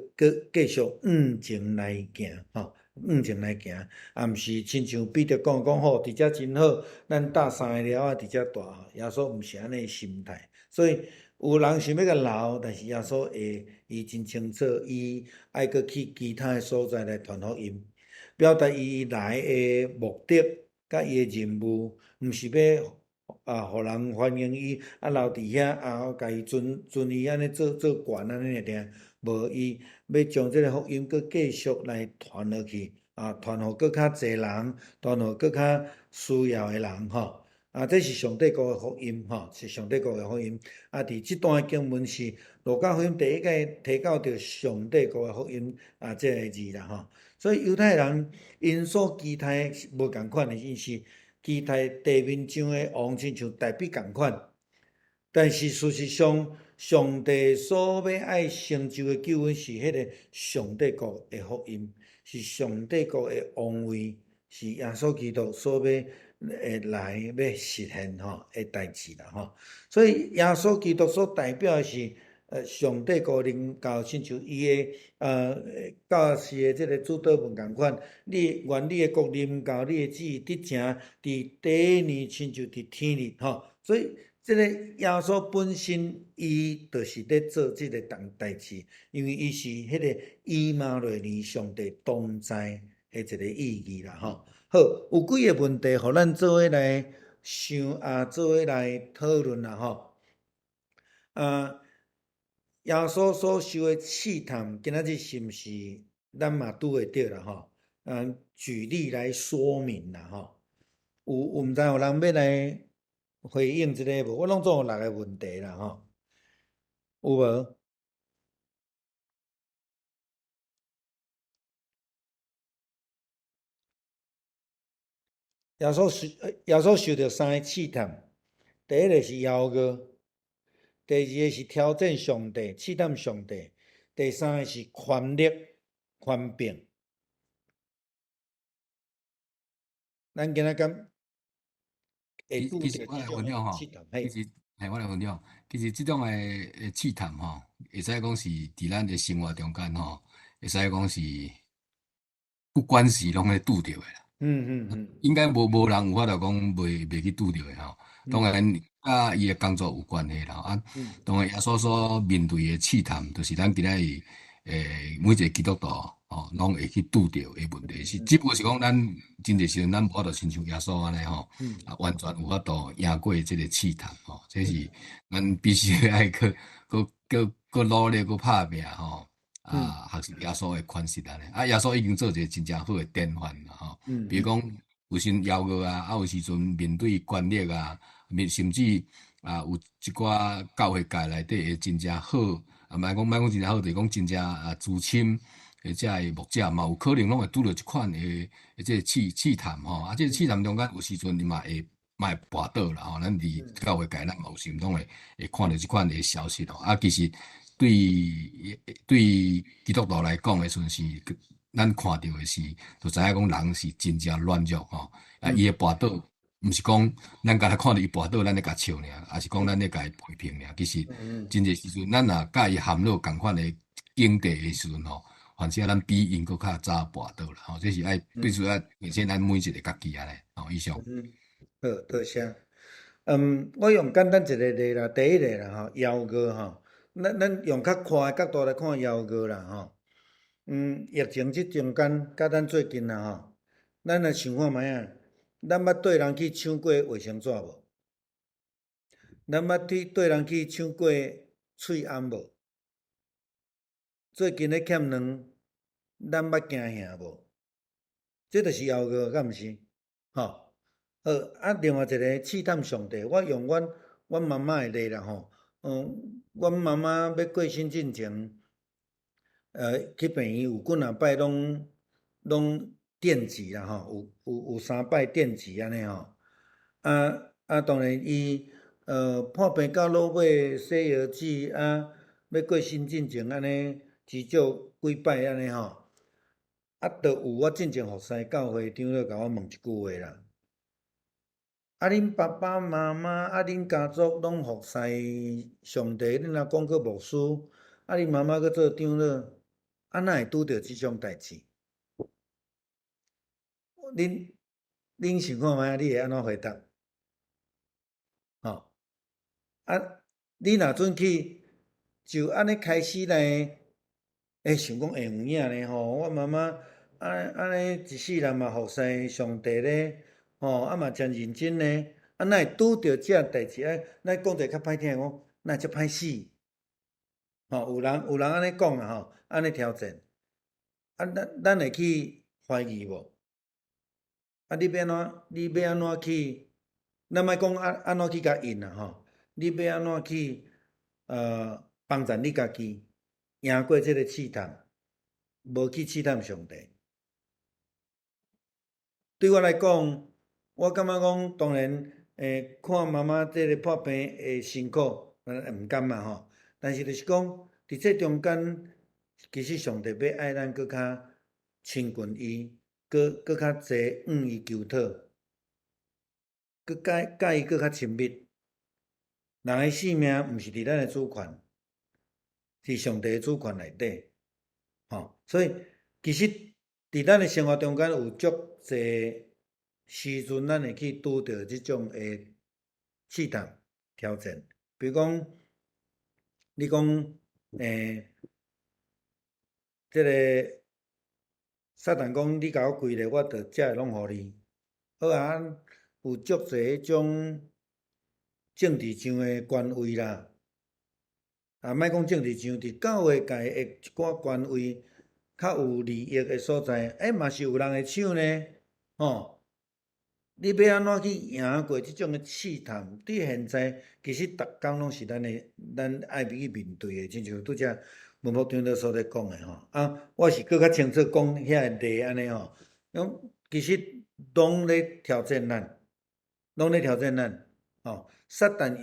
继续往前来行吼，往前来行，毋是亲像彼得讲好，伫遮真好，咱搭3个了伫遮大。耶稣毋是安尼诶心态，所以有人想要甲留，但是耶稣伊真清楚，伊爱阁去其他诶所在来传福音。表达伊来诶目的，甲伊诶任务，毋是要互人欢迎伊，留伫遐甲伊遵伊安尼做官安尼尔，无伊要将即个福音阁继续来传落去，传互阁较侪人，传互阁较需要诶人吼。这是上帝国诶福音吼，是上帝国诶福音。伫即段经文是路加福音第一个提到着上帝国诶福音即个字啦吼。所以犹太人因所期待无共款诶，因是期待地面上诶王亲像大比共款，但是事实上，上帝所要爱成就诶救恩是迄个上帝国诶福音，是上帝国诶王位，是耶稣基督所要来要实现吼诶代志啦吼。所以耶稣基督所代表诶是上帝国临到，亲像伊诶教士诶即个主祷文共款，愿你诶国临到，你诶旨意得成伫第一年，亲像伫天里吼。所以即个耶稣本身，伊就是咧做即个代志，因为伊是迄个以马内利上帝同在诶一个意义啦吼。好，有几个问题，互咱做伙来想做伙来讨论啦吼。耶稣所受诶试探，今仔日是毋是咱嘛拄会着啦吼？举例来说明啦吼。有毋知有人要来回应即个无？我拢总有6个问题啦吼，有无？耶稣受着3个试探，第一个是妖恶，第二个是挑战上帝、试探上帝，第三个是权力、权柄。咱今仔敢会其其实我拄着即种来分享吼，诶试探，嘿，其实我来分享，其实即种试探吼，会使讲是伫咱诶生活中间吼，会使讲是不管时拢会拄着诶啦。嗯嗯应该无人有法度讲袂去拄着诶吼。当嗯然，甲伊诶工作有关系啦。啊，嗯当然耶稣所面对诶试探，就是咱今仔日每一个基督徒吼，拢会去拄着诶问题是，嗯只不过是讲咱真侪时阵咱无法度亲像耶稣安尼吼，嗯啊，完全有法度赢过即个试探吼。这嗯是咱必须爱去努力去拍拼吼。嗯啊，学习耶稣诶款式安尼。啊，耶稣已经做一个真正好诶典范啦吼。比如嗯讲，有时邀约啊，啊有时阵面对权力啊，甚至啊有一寡教会界内底会真正好，啊莫讲真正好，就是讲真正资深或者诶牧者嘛，有可能拢会拄着即款即个试探吼。啊，即个试探中间有时阵你嘛会跋倒啦吼。咱伫教会界咱嘛有时拢会看到即款诶消息吼。啊，其实对基督徒来讲诶时阵是，咱看到诶是，就知影讲人是真正软弱吼。啊，嗯伊会跋倒，毋是讲咱甲他看到伊跋倒，咱咧甲笑尔，也是讲咱咧甲伊批评尔。其实嗯真侪时阵，咱若甲伊含落共款诶境地诶时阵吼，反正咱比因搁较早跋倒啦吼。这是必嗯须而且咱每一个家己安尼吼，以上。嗯，好，多谢。我用简单一个例啦，第一个啦吼，邀约吼，咱用较宽的角度来看邀约啦吼。疫情即中间，甲咱最近啦吼，咱来想看觅啊，咱捌对人去抢过卫生纸无？咱捌对人去抢过喙罨无？最近咧欠粮，咱捌惊吓无？这就是邀约，敢毋是？吼，好，啊，另外一个试探上帝，我用阮妈妈诶例啦吼，阮妈妈要过身之前，去病院有几若摆拢电击啦吼，有3摆电击安尼吼，当然伊破病到落尾洗药水要过身之前安尼至少几摆安尼吼。就有我进前服侍教会长咧，甲我问一句话啦。恁爸爸妈妈恁家族拢服侍上帝，恁若讲个牧师，恁妈妈搁做长老，哪会拄着即种代志？恁想看觅，你会安怎回答？吼，你若准去就安尼开始来，想讲会有影呢吼，我妈妈安尼一世人嘛服侍上帝咧，嘛真认真呢，哪会拄着遮代志？咱讲者较歹听讲，哪会遮歹死？有人安尼讲啦吼，安尼挑战，咱会去怀疑无？你要安怎？你要安怎去？咱莫讲安怎去甲应啦吼，你要安怎去帮助你家己，赢过即个试探，无去试探上帝。对我来讲，我感觉讲，当然，看妈妈即个破病会辛苦，毋甘嘛吼。但是就是讲，伫这中间，其实上帝要爱咱搁较亲近伊，搁较济向伊求讨，搁甲伊搁较亲密。人诶性命毋是伫咱诶主权，是上帝诶主权内底。所以其实伫咱诶生活中间有足济时阵，咱会去拄着即种诶试探挑战。比如讲，你讲即个撒旦讲你甲我跪咧，我着遮会拢互你。好啊，有足济迄种政治上诶官位啦，莫讲政治上，伫教会界诶一寡官位较有利益诶所在，嘛是有人会抢呢，吼。你要安怎去赢过即种诶试探？伫现在其实逐工拢是咱爱去面对诶，亲像拄则文牧长老所咧讲诶吼。我是搁较清楚讲遐个例安尼吼，其实拢咧挑战咱，拢咧挑战咱。撒旦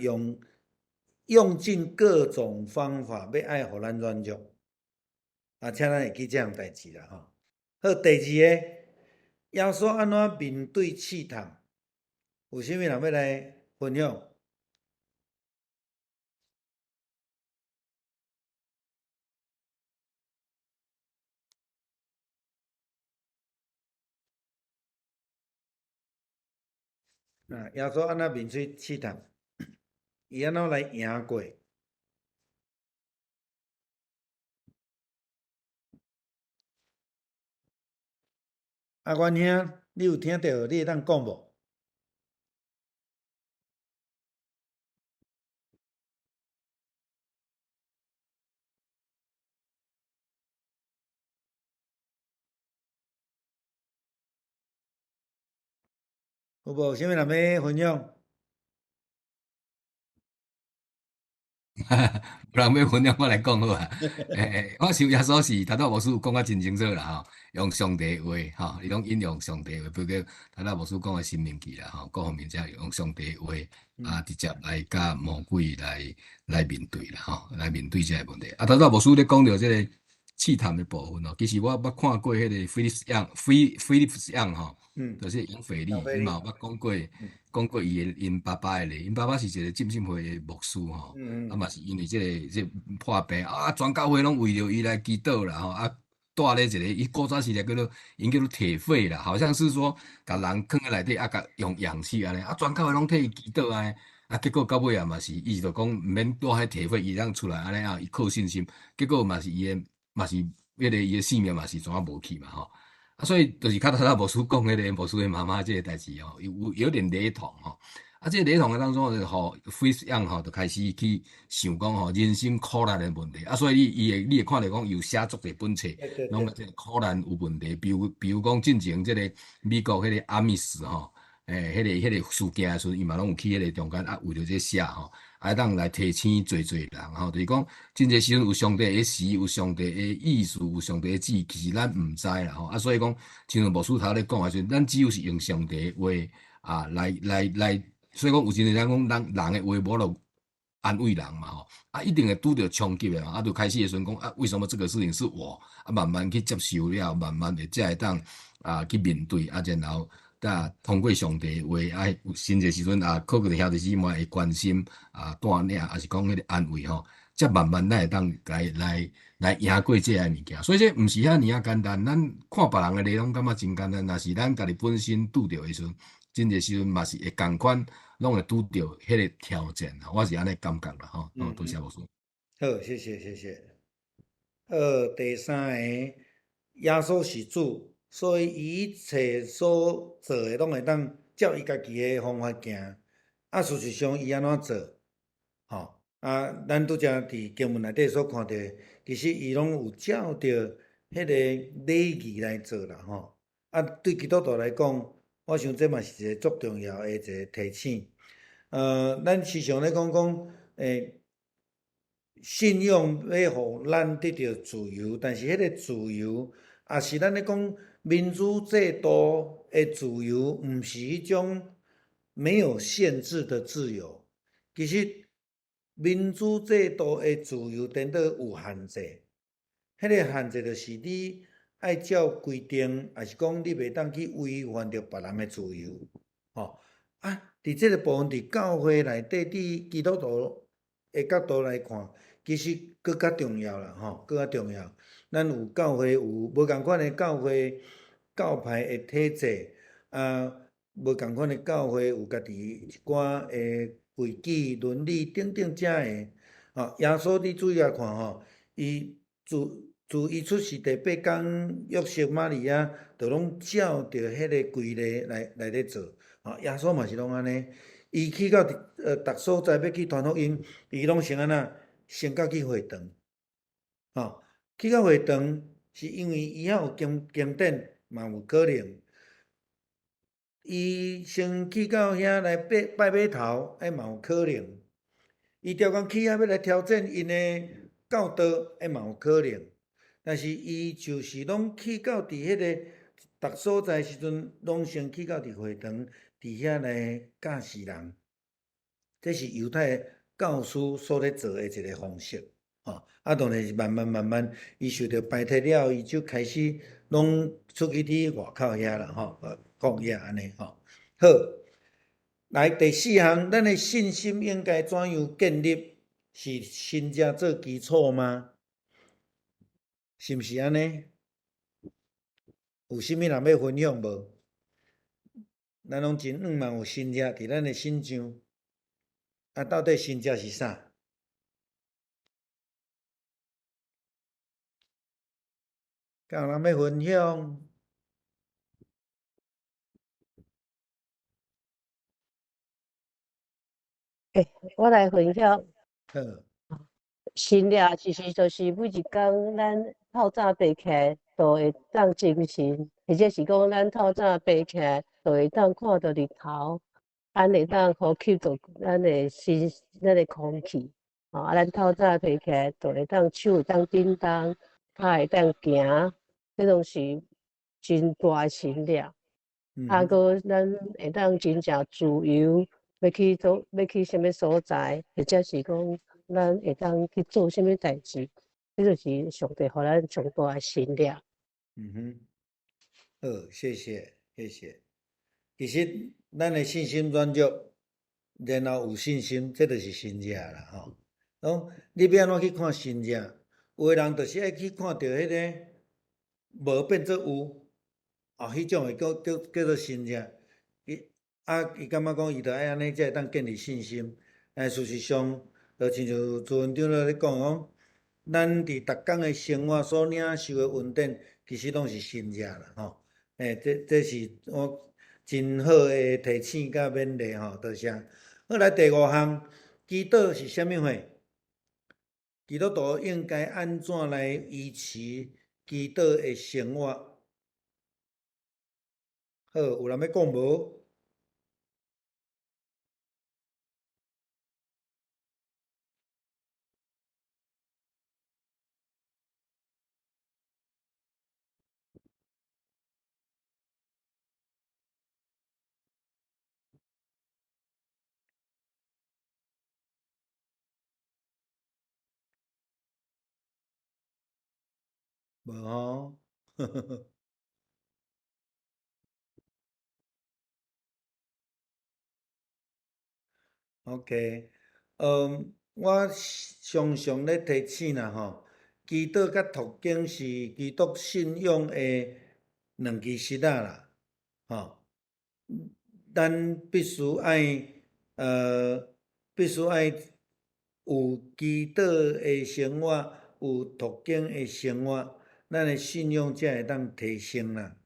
用尽各种方法要爱互咱软弱，请咱会记即项代志啦吼。好，第二个，耶稣安怎面对试探？有啥物人要来分享？耶稣安怎面对试探？伊安怎来赢过？元兄，你有听到？你会当讲无？有无？有啥物人要分享？无人要分享，我来讲好啊。我想耶稣是头头牧师有讲啊真清楚啦吼，用上帝话吼，伊拢引用上帝话，包括头头牧师讲诶新明记啦吼，各方面才用上帝话直接来甲魔鬼来面对啦吼，来面对这个问题。头头牧师咧讲到这个试探的部分哦，其实我捌看过迄个菲利普斯样吼。嗯，就是杨腓力，杨飞力，伊嘛有捌讲过因爸爸诶咧，因爸爸是一个浸信会诶牧师吼，嘛是因为这破病全教会拢为着伊来祈祷啦吼，住咧一个，伊古早时咧因叫做铁肺啦，好像是说甲人囥喺内底甲用氧气安尼，全教会拢替伊祈祷安尼，结果到尾嘛是，伊就讲毋免住喺铁肺，伊当出来安尼伊靠信心，结果嘛是伊诶，嘛是伊诶性命嘛是怎啊无去嘛吼。所以就是较头牧师讲迄个牧师的妈妈这个代志哦，有点雷同吼。这个雷同的当中，就吼 Face Young 吼就开始去想讲吼人生苦难的问题所以你会看到讲有写作的本册，对对对，拢这个苦难有问题，比如讲进前这个美国迄个阿密斯吼，迄个事件的时阵，伊嘛拢有去迄个中间为了这写吼。当来提醒侪人吼，就是讲，真侪时阵有上帝的时，有上帝的意思，有上帝的旨意，其实咱毋知啦吼。所以讲，像牧师头咧讲的时阵，咱只有是用上帝的话来，所以讲有真侪人讲，人的话无就安慰人嘛吼。一定会拄着冲击的嘛，就开始的时阵讲为什么这个事情是我？慢慢去接受了，慢慢的才会当去面对然后。通过上帝话，有新嘅时阵靠个兄弟姊妹会关心带领，还是讲迄个安慰吼，才慢慢咱会当来赢过这个物件。所以这毋是遐尔简单，咱看别人嘅内容感觉真简单，若是咱家己本身拄着的时阵，真侪时阵嘛是会共款，拢会拄着迄个挑战我是安尼感觉啦吼。多谢牧师。好，谢谢谢谢。第三个，耶稣是主，所以伊一切所做的拢会当照伊家己的方法行。事实上伊安怎做？咱拄则伫经文内底所看到，其实伊拢有照着迄个礼仪来做啦对基督徒来讲，我想这嘛是一个足重要的一个提醒。咱时常咧讲，信仰要互咱得到自由，但是迄个自由，也是咱咧讲民主制度的自由，毋是迄种没有限制的自由。其实民主制度的自由颠倒有限制，迄个限制就是你爱照规定，还是讲你袂当去违反着别人的自由。伫即个部分，伫教会内底，伫基督徒的角度来看，其实搁较重要啦，搁较重要。咱有教会有无共款的教会教派的体制，无共款的教会有家己一寡的规矩、伦理等等遮的。耶稣你注意来看伊自伊出世第8天，约瑟玛利亚就拢照着迄个规例来咧做。耶稣嘛是拢安尼，伊去到逐所在要去传福音，伊拢先安怎，先甲去会堂。去到会堂是因为伊遐有经典嘛有可能，伊先去到遐来拜码头，嘛有可能，伊调工去遐要来挑战因的教导，嘛有可能。但是伊就是拢去到伫迄个逐所在时阵，拢先去到伫会堂，伫遐来教示人。这是犹太教师所咧做的一个方式。当然是慢慢，伊受到排斥了，伊就开始拢出去伫外口遐啦吼，讲遐安尼吼。好，来第4项，咱的信心应该怎样建立？是新家做基础吗？是毋是安尼？有啥物人要分享无？咱拢真远嘛有新家伫咱的心上，啊，到底新家是啥？敢有人要分享？我来分享。好，新俩其实就是每一工咱透早爬起来，就会当精神，或者是讲咱透早爬起来，就会当看到日头，咱会当呼吸到咱的空气。咱透早爬起来，就会当手会当振动，脚会当行，这拢是真大的新俩。搁咱会当真正自由，要去什么所在，或者是讲咱会当去做什么代志，这就是上帝互咱上大的新俩。好，谢谢。其实咱的信心软弱，然后有信心，这就是新者啦吼。讲你要安怎去看新者？有的人就是爱去看到迄个无变做有，迄种会叫做新者。伊感觉讲伊着爱安尼才会当建立信心。事实上，就亲像朱院长咧讲讲，咱伫逐工的生活所领受的恩典，其实拢是新者啦吼。这是我真好的提醒甲勉励吼，多谢。好，来第5项，祈祷是啥物货？基督徒应该安怎来维持祈祷的生活？好，有人要讲无？无吼，OK，我常常咧提醒啦吼，祈祷甲读经是基督信仰的两基石仔啦，吼，咱必须爱有祈祷的生活，有读经的生活，咱的信仰才会当提升啦，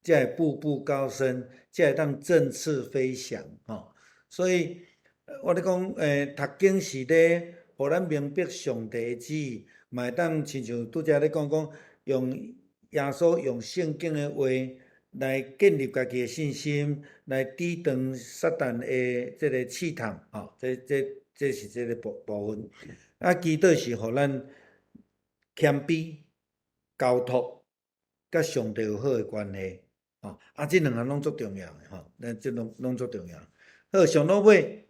才会步步高升，才会当振翅飞翔吼。所以，我咧讲，读经是咧，互咱明白上帝的旨意，嘛会当亲像拄则咧讲用耶稣用圣经的话来建立家己的信心，来抵挡撒旦的即个试探，吼，这是这个部分。祈祷是互咱谦卑、交托，甲上帝有好的关系，吼。这两项拢足重要的吼，咱这拢足重要。好，上落尾。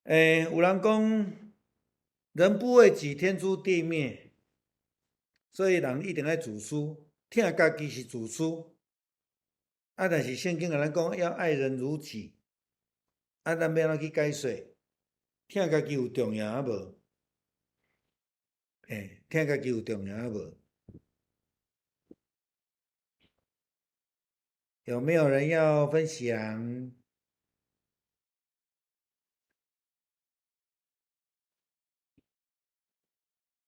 有人讲，人不为己，天诛地灭，所以人一定要自私，疼家己是自私。但是圣经甲咱讲要爱人如己，咱要安怎去解释？疼家己有重要啊无？疼家己有重要啊无？有没有人要分享？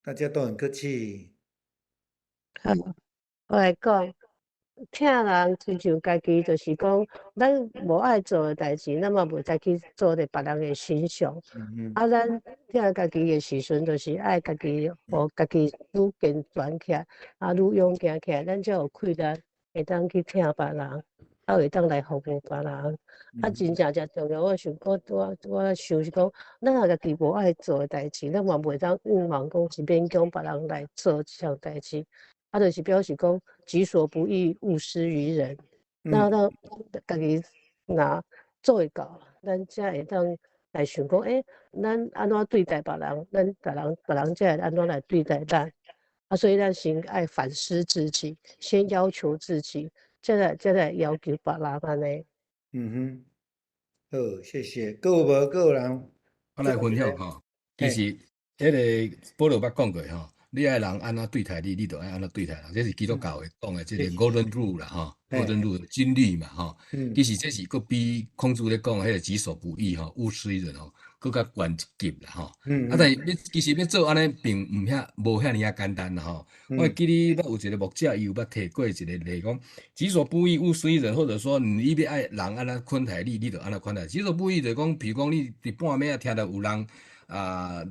大家都很客气。好，我来讲，疼人亲像家己，就是讲，咱无爱做的代志，咱嘛袂再去做伫别人的身上。咱疼家己的时阵，就是爱家己，互家己愈健全起来，愈勇敢起来，咱才有气力，会当去疼别人，会当来服务别人。真正才重要。我想是讲，咱若家己无爱做的代志，咱嘛袂当冤枉讲是勉强别人来做这项代志。就是表示讲，己所不欲，勿施于人。咱家己若做会到，咱才会当来想讲，咱安怎对待别人，别人才会安怎来对待咱。所以咱先爱反思自己，先要求自己，再来要求别人安尼。嗯哼，好，谢谢。各有无？各有人我来做一个，分享吼，其嘿，实迄个保罗捌讲过吼，你爱人安怎对待你，你就爱安怎对待人，这是基督教的讲的这个 谢谢，golden rule 啦吼，golden 嘿，rule 真理嘛吼。其嗯实这是佫比孔子咧讲的迄个己所不欲吼，勿施于人吼，佫较悬一级啦吼。但嗯是其实要做安尼，并无遐尼啊简单啦吼。我会嗯记哩，捌有一个牧者，伊有捌提过一个例讲，己所不欲，勿施于人，或者说你要爱人安怎款待你，你就安怎款待。己所不欲，就讲，譬如讲你伫半暝啊，听到有人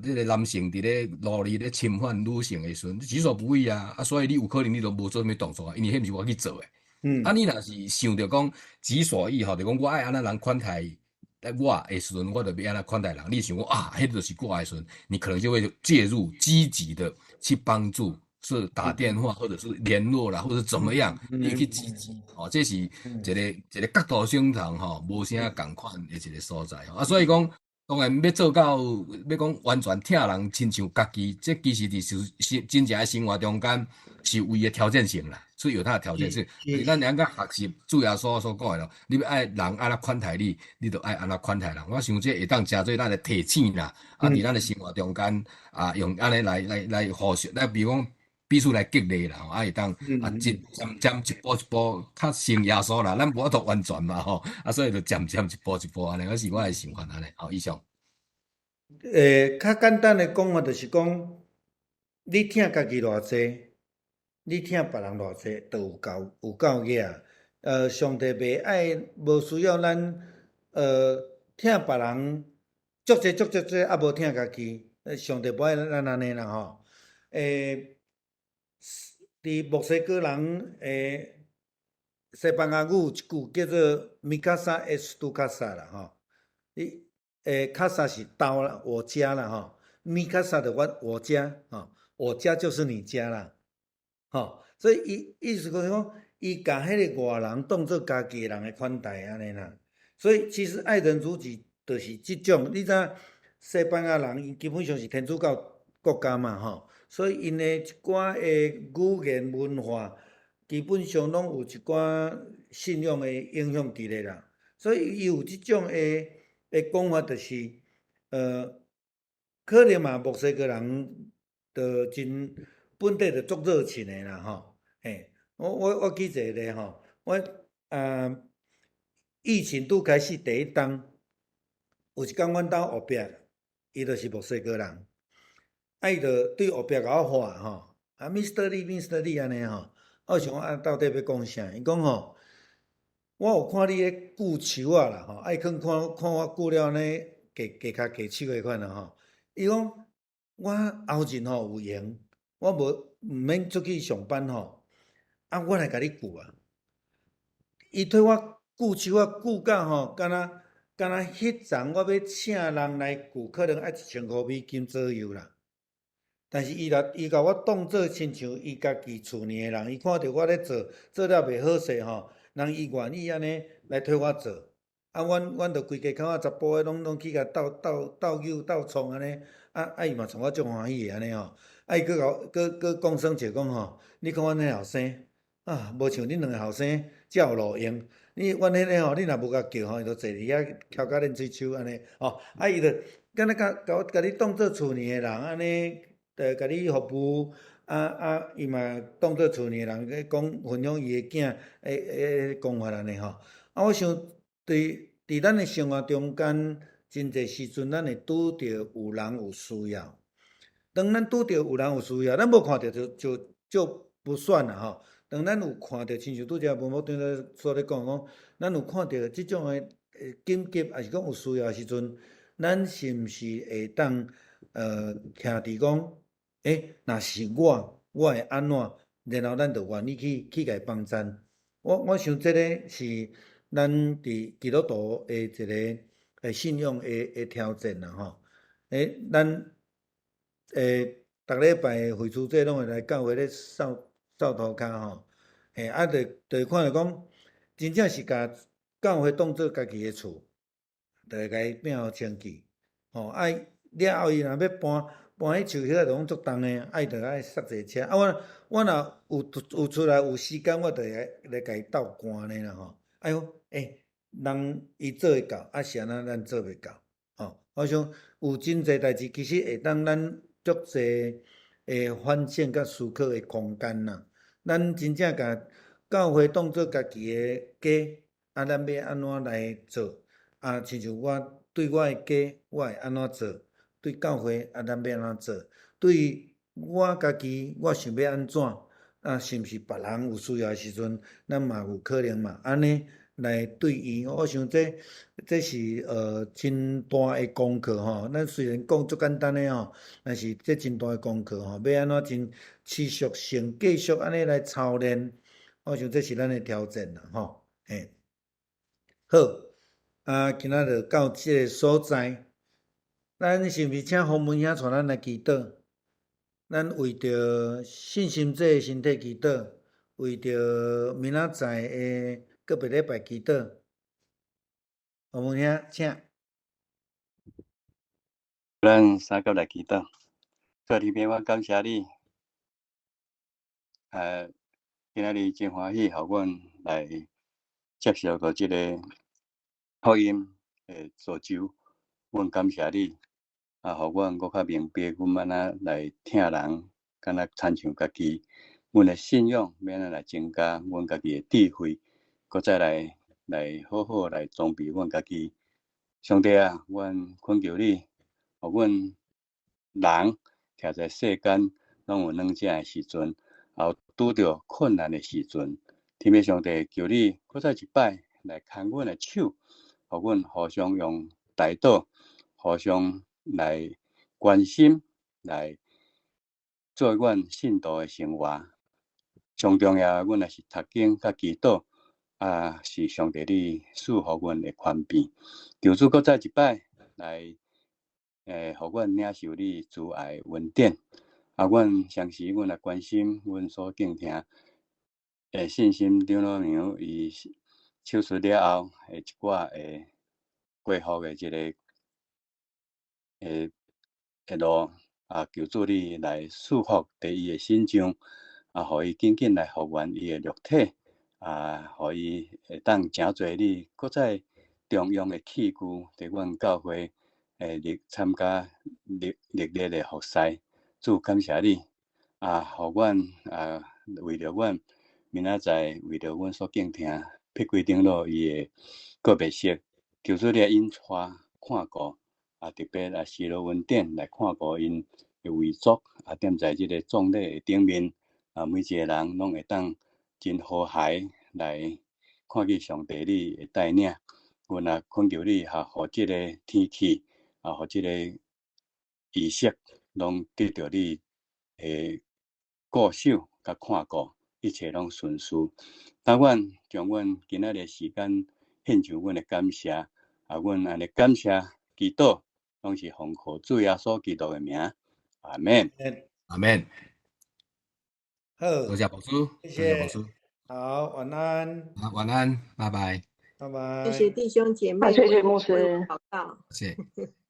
这个男性伫咧路里咧侵犯女性的时阵，己所不欲啊，所以你有可能你都无做啥物动作啊，因为迄毋是我去做的。嗯你若是想着讲己所欲吼，就讲我爱安怎人款待我的时阵，我就要安怎款待人。你想讲迄就是我的时阵，你可能就会介入，积极的去帮助，是打电话或者是联络啦，或者怎么样，你去积极。这是一个角度相同吼，无啥共款的一个所在所以讲。当然要做到，要讲完全听人亲像家己，这其实伫真正的生活中间是有伊的条件性啦，所以有它的条件性。就是咱两个学习主耶稣所讲的咯，你要爱人安怎款待你，你就爱安怎款待人。我想这会当真做咱的提醒啦，伫咱的生活中间用安尼来互相，比如讲。彼此来激励啦，会当渐一步一步较像耶稣啦，咱无法度完全嘛吼，所以就渐一步一步安尼，我是我的想法安尼。好，以上。较简单的讲法就是讲，你听家己偌济，你听别人偌济，都有够额。上帝袂爱，无需要咱听别人足济，啊无听家己。上帝无爱咱安尼啦吼。伫墨西哥人西班牙语有一句叫做 “mi casa es tu casa” 啦吼。你casa 是刀啦，我家啦吼。mi casa 的我家吼，我家就是你家啦。吼，所以意思就是讲，伊甲迄个外人当做家己人的款待安尼啦。所以其实爱人如己就是即种，你知影西班牙人伊基本上是天主教国家嘛吼，所以因的一寡的语言文化，基本上拢有一寡信仰的影响伫咧啦。所以伊有即种的讲法，就是可能嘛墨西哥人就真本地就足热情的啦吼。嘿，我举一个例吼，我疫情拄开始第一冬，有一工阮兜后壁，伊就是墨西哥人，伊就对后壁甲我话吼，Mr. Lee，Mr. Lee 安尼吼，我想到底要讲啥？伊讲吼，我有看你迄锯树啊啦吼，爱看我锯了安尼，加脚加手的款啦吼。伊讲我后日吼有闲，我毋免出去上班吼，我来甲你锯啊。伊替我锯手啊，锯到吼，敢若迄阵我要请人来锯，可能爱$1000左右啦。但是伊甲我当做亲像伊家己厝里的人，伊看到我咧做了袂好势吼，人伊愿意安尼来替我做。阮着规家口仔查甫的拢去甲斗牛斗创安尼，伊嘛从我足欢喜的安尼吼。伊佫甲我佫讲算笑讲吼，你看阮迄后生无像恁两个后生遮有路用。阮迄个吼，你若无甲叫吼，伊就坐伫遐翘甲恁喙手安尼吼。伊就敢若甲你当做厝里的人安尼。甲你服务，伊嘛当做厝里人去讲分享伊的囝讲法安尼吼。我想伫咱的生活中间，真侪时阵咱会拄着有人有需要。当咱拄着有人有需要，咱无看到就不算啦吼。当咱有看到，亲像拄则文牧长所咧讲，咱有看到即种的紧急，还是讲有需要的时阵，咱是毋是会当徛伫讲？若是我会安怎？然后咱就愿意去甲伊帮衬。我想这个是咱伫基督徒的一个信仰的挑战啦吼。咱逐礼拜会主节拢会来教会咧扫涂骹吼。就看着讲，真正是甲教会当做家己的厝，就会甲伊变好清气。了后伊若要搬去树遐拢足重诶，爱着爱塞者车。啊，我若有出来有时间，我着来甲伊斗赶呢啦吼。哎哟，人伊做会到，啊是安那咱做袂到，吼。我想有真侪代志，其实会当咱足侪反省甲思考诶空间啦。咱真正甲教会当做家己诶家，啊，咱要安怎来做？啊，亲像我对我诶家，我会安怎做？对教会啊，咱要安怎做？对我家己，我想要安怎？啊，是毋是别人有需要诶时阵，咱嘛有可能嘛？安尼来对伊，我想这是真大诶功课吼。咱虽然讲足简单诶吼，但是这真大诶功课吼，要安怎真持续性继续安尼来操练，我想这是咱诶挑战啦吼。好，啊，今仔日到即个所在，咱是毋是请洪文兄带咱来祈祷？咱为着信心这身体祈祷，为着明仔载的个别礼拜祈祷。洪文兄，请。咱三个来祈祷，主里面我感谢你，今仔日真欢喜，互阮来接受到即个福音的造就，阮感谢你，互阮搁较明白，阮安怎来听人，敢若亲像家己，阮的信仰要安怎来增加，阮家己的智慧，搁再来好好来装备阮家己。上帝啊，阮恳求你，互阮人徛在世间，拢有软正的时阵，也拄着困难的时阵，天父上帝求你，搁再一摆来牵阮的手，互阮互相用大道，互相来关心，来做阮信徒的生活。上重要，阮也是读经甲祈祷，是上帝你赐互阮的宽便。求主搁再一摆来，互阮领受你慈爱恩典。阮相时阮来关心阮所敬听信心长老娘伊手术了后一寡过复的即个路，求主你来赐福伫伊的心中，互伊紧紧来复原伊的肉体，互伊会当诚侪你搁再重用的器具伫阮教会参加历日的服侍。主感谢你，互阮为着阮明仔载，为着阮所敬听撇几长老伊的个别式，求主你引带看顾，特别施罗恩典来看顾因的遗族，踮在即个葬礼的顶面，每一个人拢会当真和谐来看见上帝你的带领。阮也恳求你，互即个天气，互即个仪式，拢得到你固守甲看顾，一切拢顺遂。当阮将阮今仔日时间献上阮的感谢，阮安尼感谢祈祷，拢是奉靠主耶稣基督的名，阿门。阿门。好，多谢牧师，谢多谢牧师。谢。好，晚安。好，晚安，拜拜。拜拜。谢谢弟兄姐妹，谢谢牧师。祷告。谢谢。